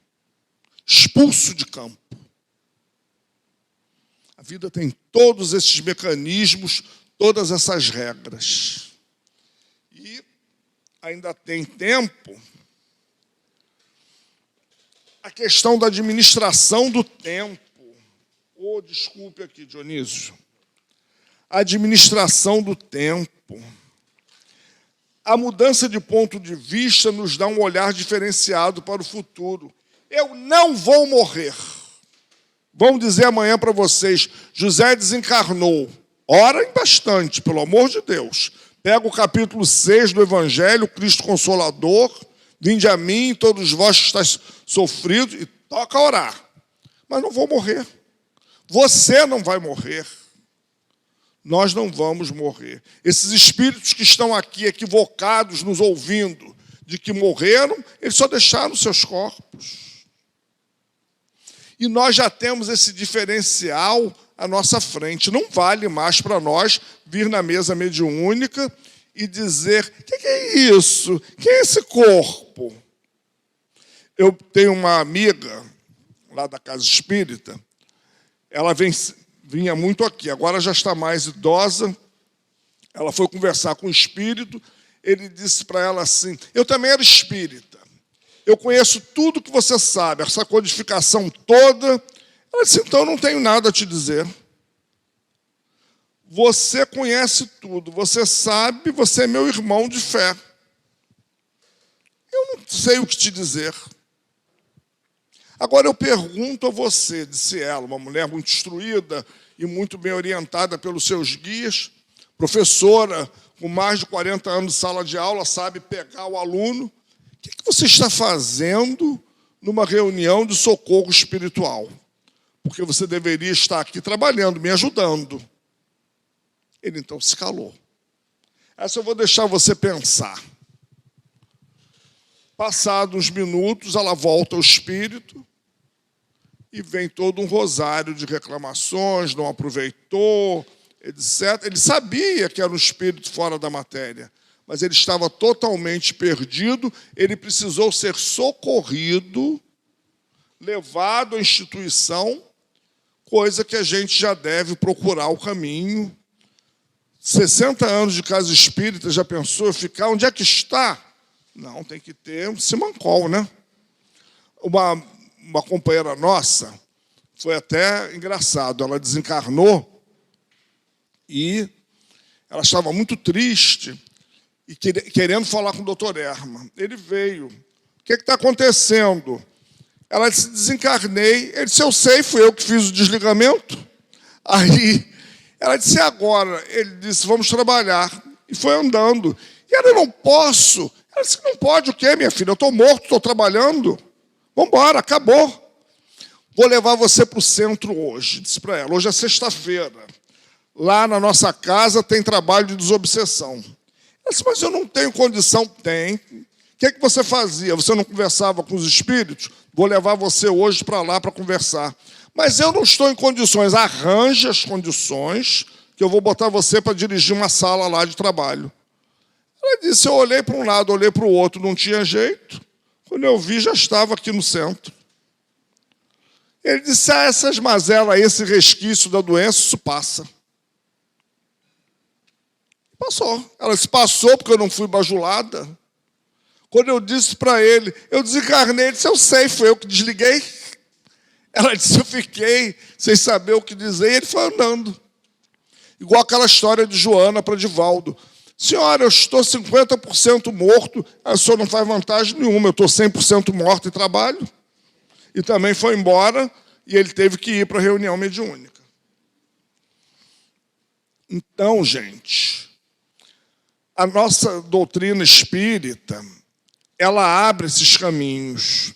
Expulso de campo. A vida tem todos esses mecanismos, todas essas regras. E ainda tem tempo a questão da administração do tempo. Desculpe aqui, Dionísio. A administração do tempo. A mudança de ponto de vista nos dá um olhar diferenciado para o futuro. Eu não vou morrer. Vão dizer amanhã para vocês, José desencarnou. Orem bastante, pelo amor de Deus. Pega o capítulo 6 do Evangelho, Cristo Consolador, vinde a mim, todos vós que estáis sofridos, e toca a orar. Mas não vou morrer. Você não vai morrer. Nós não vamos morrer. Esses espíritos que estão aqui equivocados, nos ouvindo, de que morreram, eles só deixaram seus corpos. E nós já temos esse diferencial à nossa frente. Não vale mais para nós vir na mesa mediúnica e dizer, o que é isso? Que é esse corpo? Eu tenho uma amiga lá da Casa Espírita, ela vinha muito aqui, agora já está mais idosa, ela foi conversar com o espírito, ele disse para ela assim, eu também era espírita, eu conheço tudo que você sabe, essa codificação toda. Ela disse, então eu não tenho nada a te dizer. Você conhece tudo, você sabe, você é meu irmão de fé. Eu não sei o que te dizer. Agora eu pergunto a você, disse ela, uma mulher muito instruída e muito bem orientada pelos seus guias, professora com mais de 40 anos de sala de aula, sabe pegar o aluno. O que você está fazendo numa reunião de socorro espiritual? Porque você deveria estar aqui trabalhando, me ajudando. Ele então se calou. Essa eu vou deixar você pensar. Passados uns minutos, ela volta ao espírito e vem todo um rosário de reclamações, não aproveitou, etc. Ele sabia que era um espírito fora da matéria, mas ele estava totalmente perdido, ele precisou ser socorrido levado à instituição, coisa que a gente já deve procurar o caminho. 60 anos de casa espírita, já pensou ficar? Onde é que está? Não, tem que ter um simancol, né? Uma companheira nossa, foi até engraçado, ela desencarnou e ela estava muito triste e querendo falar com o doutor Erma. Ele veio. O que está acontecendo? Ela disse, desencarnei. Ele disse, eu sei, fui eu que fiz o desligamento. Aí, ela disse, agora? Ele disse, vamos trabalhar. E foi andando. E ela, eu não posso. Ela disse, não pode o quê, minha filha? Eu estou morto, estou trabalhando. Vamos embora, acabou. Vou levar você para o centro hoje. Disse para ela, hoje é sexta-feira. Lá na nossa casa tem trabalho de desobsessão. Ela disse, mas eu não tenho condição. Tem. O que você fazia? Você não conversava com os espíritos? Vou levar você hoje para lá para conversar. Mas eu não estou em condições. Arranje as condições que eu vou botar você para dirigir uma sala lá de trabalho. Ela disse, eu olhei para um lado, olhei para o outro, não tinha jeito. Quando eu vi, já estava aqui no centro. Ele disse, essas mazelas, esse resquício da doença, isso passa. Passou. Ela se passou porque eu não fui bajulada. Quando eu disse para ele, eu desencarnei, ele disse, eu sei, foi eu que desliguei. Ela disse, eu fiquei sem saber o que dizer, e ele foi andando. Igual aquela história de Joana para Divaldo. Senhora, eu estou 50% morto, a senhora não faz vantagem nenhuma, eu estou 100% morto e trabalho. E também foi embora, e ele teve que ir para a reunião mediúnica. Então, gente, a nossa doutrina espírita, ela abre esses caminhos.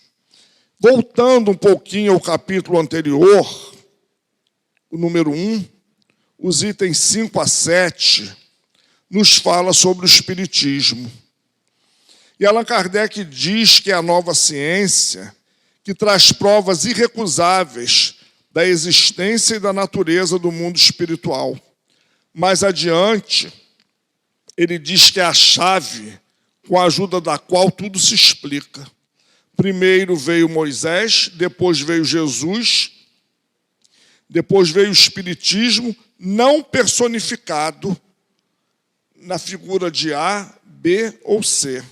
Voltando um pouquinho ao capítulo anterior, o número 1, os itens 5 a 7, nos fala sobre o Espiritismo. E Allan Kardec diz que é a nova ciência que traz provas irrecusáveis da existência e da natureza do mundo espiritual. Mais adiante, ele diz que é a chave com a ajuda da qual tudo se explica. Primeiro veio Moisés, depois veio Jesus, depois veio o Espiritismo, não personificado na figura de A, B ou C.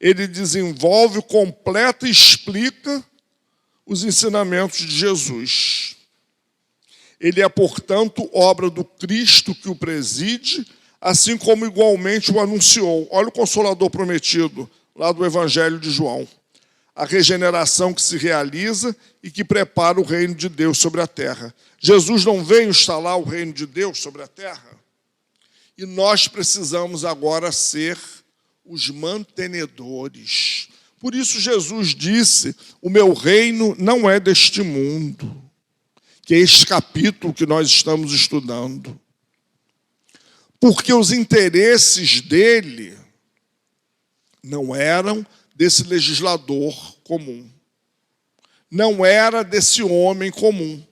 Ele desenvolve, completa e explica os ensinamentos de Jesus. Ele é, portanto, obra do Cristo que o preside, assim como igualmente o anunciou. Olha o Consolador prometido, lá do Evangelho de João. A regeneração que se realiza e que prepara o reino de Deus sobre a terra. Jesus não veio instalar o reino de Deus sobre a terra? E nós precisamos agora ser os mantenedores. Por isso Jesus disse, o meu reino não é deste mundo, que é este capítulo que nós estamos estudando. Porque os interesses dele não eram desse legislador comum, não era desse homem comum.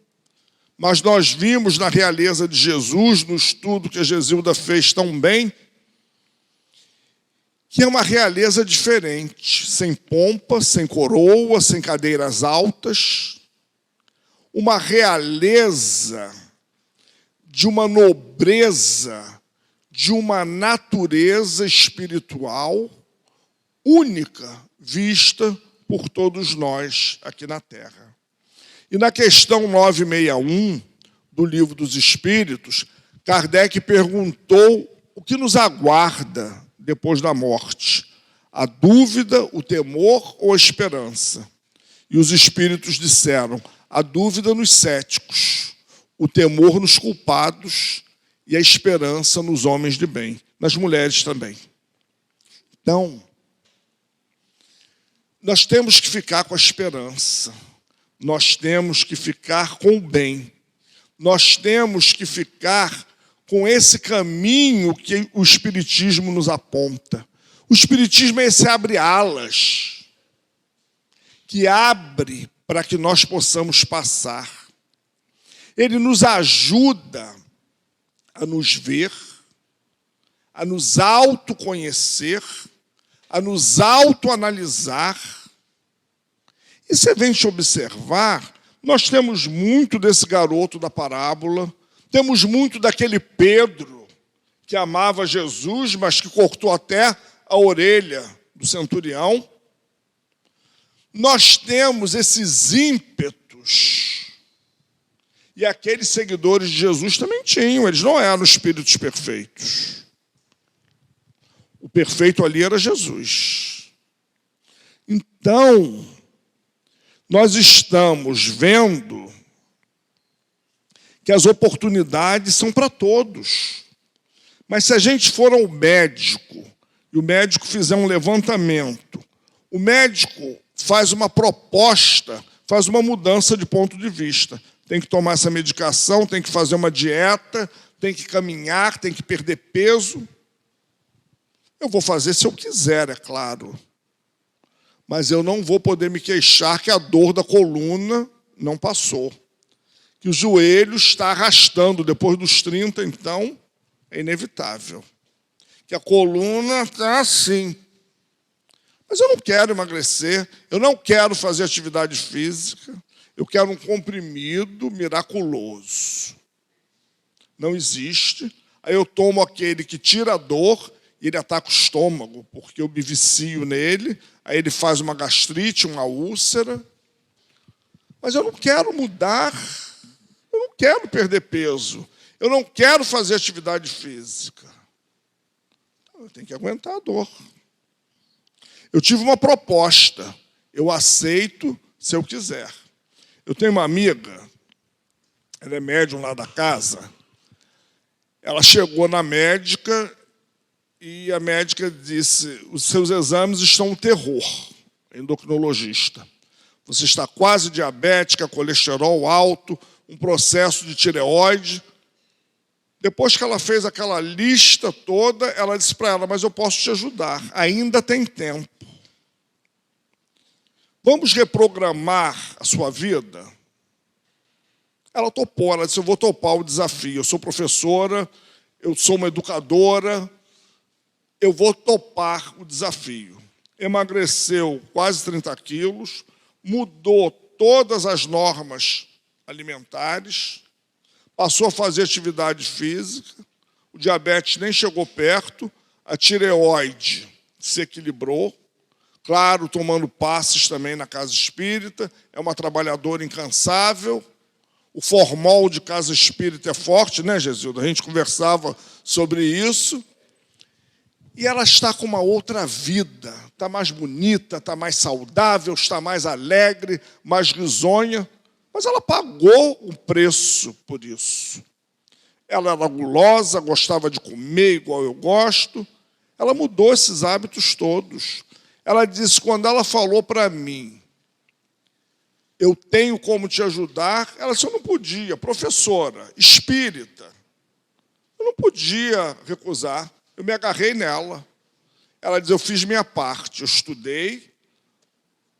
Mas nós vimos na realeza de Jesus, no estudo que a Gesilda fez tão bem, que é uma realeza diferente, sem pompa, sem coroa, sem cadeiras altas, uma realeza de uma nobreza, de uma natureza espiritual única, vista por todos nós aqui na Terra. E na questão 961 do Livro dos Espíritos, Kardec perguntou o que nos aguarda depois da morte, a dúvida, o temor ou a esperança? E os espíritos disseram, a dúvida nos céticos, o temor nos culpados e a esperança nos homens de bem, nas mulheres também. Então, nós temos que ficar com a esperança, nós temos que ficar com o bem, nós temos que ficar com esse caminho que o Espiritismo nos aponta. O Espiritismo é esse abre-alas, que abre para que nós possamos passar. Ele nos ajuda a nos ver, a nos autoconhecer, a nos autoanalisar E se a gente observar, nós temos muito desse garoto da parábola, temos muito daquele Pedro que amava Jesus, mas que cortou até a orelha do centurião. Nós temos esses ímpetos. E aqueles seguidores de Jesus também tinham, eles não eram espíritos perfeitos. O perfeito ali era Jesus. Então, nós estamos vendo que as oportunidades são para todos. Mas se a gente for ao médico, e o médico fizer um levantamento, o médico faz uma proposta, faz uma mudança de ponto de vista. Tem que tomar essa medicação, tem que fazer uma dieta, tem que caminhar, tem que perder peso. Eu vou fazer se eu quiser, é claro. Mas eu não vou poder me queixar que a dor da coluna não passou. Que o joelho está arrastando depois dos 30, então, é inevitável. Que a coluna está assim. Mas eu não quero emagrecer, eu não quero fazer atividade física, eu quero um comprimido miraculoso. Não existe. Aí eu tomo aquele que tira a dor e ele ataca o estômago, porque eu me vicio nele, aí ele faz uma gastrite, uma úlcera. Mas eu não quero mudar, eu não quero perder peso, eu não quero fazer atividade física. Então, eu tenho que aguentar a dor. Eu tive uma proposta, eu aceito se eu quiser. Eu tenho uma amiga, ela é médium lá da casa, ela chegou na médica e a médica disse, os seus exames estão um terror, endocrinologista. Você está quase diabética, colesterol alto, um processo de tireoide. Depois que ela fez aquela lista toda, ela disse para ela, mas eu posso te ajudar, ainda tem tempo. Vamos reprogramar a sua vida? Ela topou, ela disse, eu vou topar o desafio. Eu sou professora, eu sou uma educadora, eu vou topar o desafio. Emagreceu quase 30 quilos, mudou todas as normas alimentares, passou a fazer atividade física, o diabetes nem chegou perto, a tireoide se equilibrou, claro, tomando passes também na casa espírita, é uma trabalhadora incansável. O formol de casa espírita é forte, né, Gesilda? A gente conversava sobre isso. E ela está com uma outra vida, está mais bonita, está mais saudável, está mais alegre, mais risonha, mas ela pagou um preço por isso. Ela era gulosa, gostava de comer igual eu gosto, ela mudou esses hábitos todos. Ela disse, quando ela falou para mim, eu tenho como te ajudar, ela disse, eu não podia, professora, espírita, eu não podia recusar, eu me agarrei nela. Ela disse, eu fiz minha parte, eu estudei,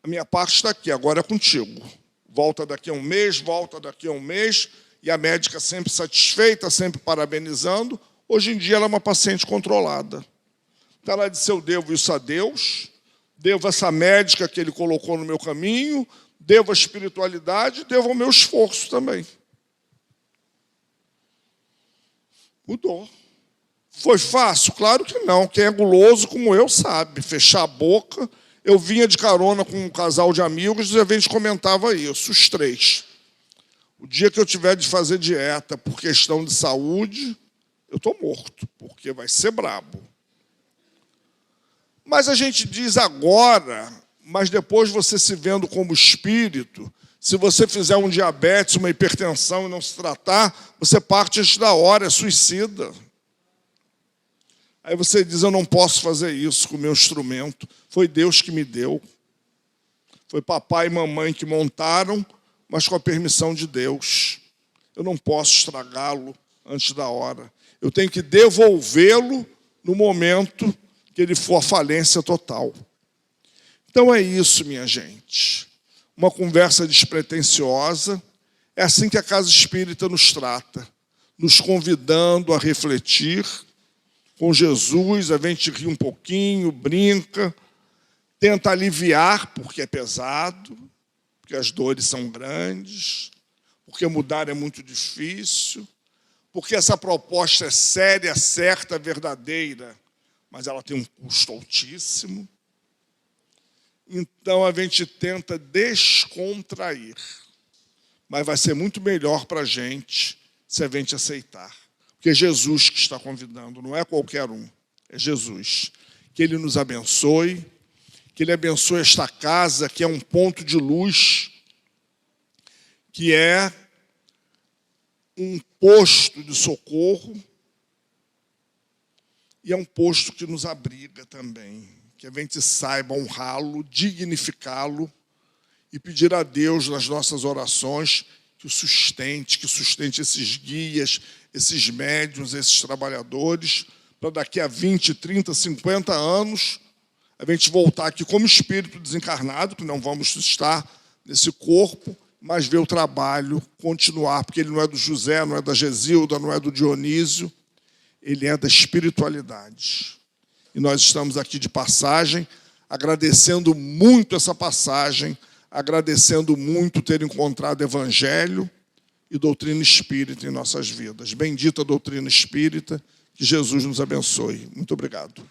a minha parte está aqui, agora é contigo. Volta daqui a um mês, volta daqui a um mês, e a médica sempre satisfeita, sempre parabenizando. Hoje em dia ela é uma paciente controlada. Então ela disse, eu devo isso a Deus, devo essa médica que ele colocou no meu caminho, devo a espiritualidade, devo ao meu esforço também. Mudou. Foi fácil? Claro que não. Quem é guloso como eu sabe. Fechar a boca. Eu vinha de carona com um casal de amigos e a gente comentava isso, os três. O dia que eu tiver de fazer dieta por questão de saúde, eu estou morto, porque vai ser brabo. Mas a gente diz agora, mas depois você se vendo como espírito, se você fizer um diabetes, uma hipertensão e não se tratar, você parte antes da hora, é suicida. Aí você diz, eu não posso fazer isso com o meu instrumento. Foi Deus que me deu. Foi papai e mamãe que montaram, mas com a permissão de Deus. Eu não posso estragá-lo antes da hora. Eu tenho que devolvê-lo no momento que ele for à falência total. Então é isso, minha gente. Uma conversa despretensiosa. É assim que a Casa Espírita nos trata, nos convidando a refletir. Com Jesus, a gente ri um pouquinho, brinca, tenta aliviar, porque é pesado, porque as dores são grandes, porque mudar é muito difícil, porque essa proposta é séria, certa, verdadeira, mas ela tem um custo altíssimo. Então, a gente tenta descontrair, mas vai ser muito melhor para a gente se a gente aceitar. Porque é Jesus que está convidando, não é qualquer um, é Jesus. Que Ele nos abençoe, que Ele abençoe esta casa, que é um ponto de luz, que é um posto de socorro e é um posto que nos abriga também. Que a gente saiba honrá-lo, dignificá-lo e pedir a Deus nas nossas orações que sustente esses guias, esses médiuns, esses trabalhadores, para daqui a 20, 30, 50 anos, a gente voltar aqui como espírito desencarnado, que não vamos estar nesse corpo, mas ver o trabalho continuar, porque ele não é do José, não é da Gesilda, não é do Dionísio, ele é da espiritualidade. E nós estamos aqui de passagem, agradecendo muito essa passagem, agradecendo muito ter encontrado Evangelho e doutrina espírita em nossas vidas. Bendita a doutrina espírita, que Jesus nos abençoe. Muito obrigado.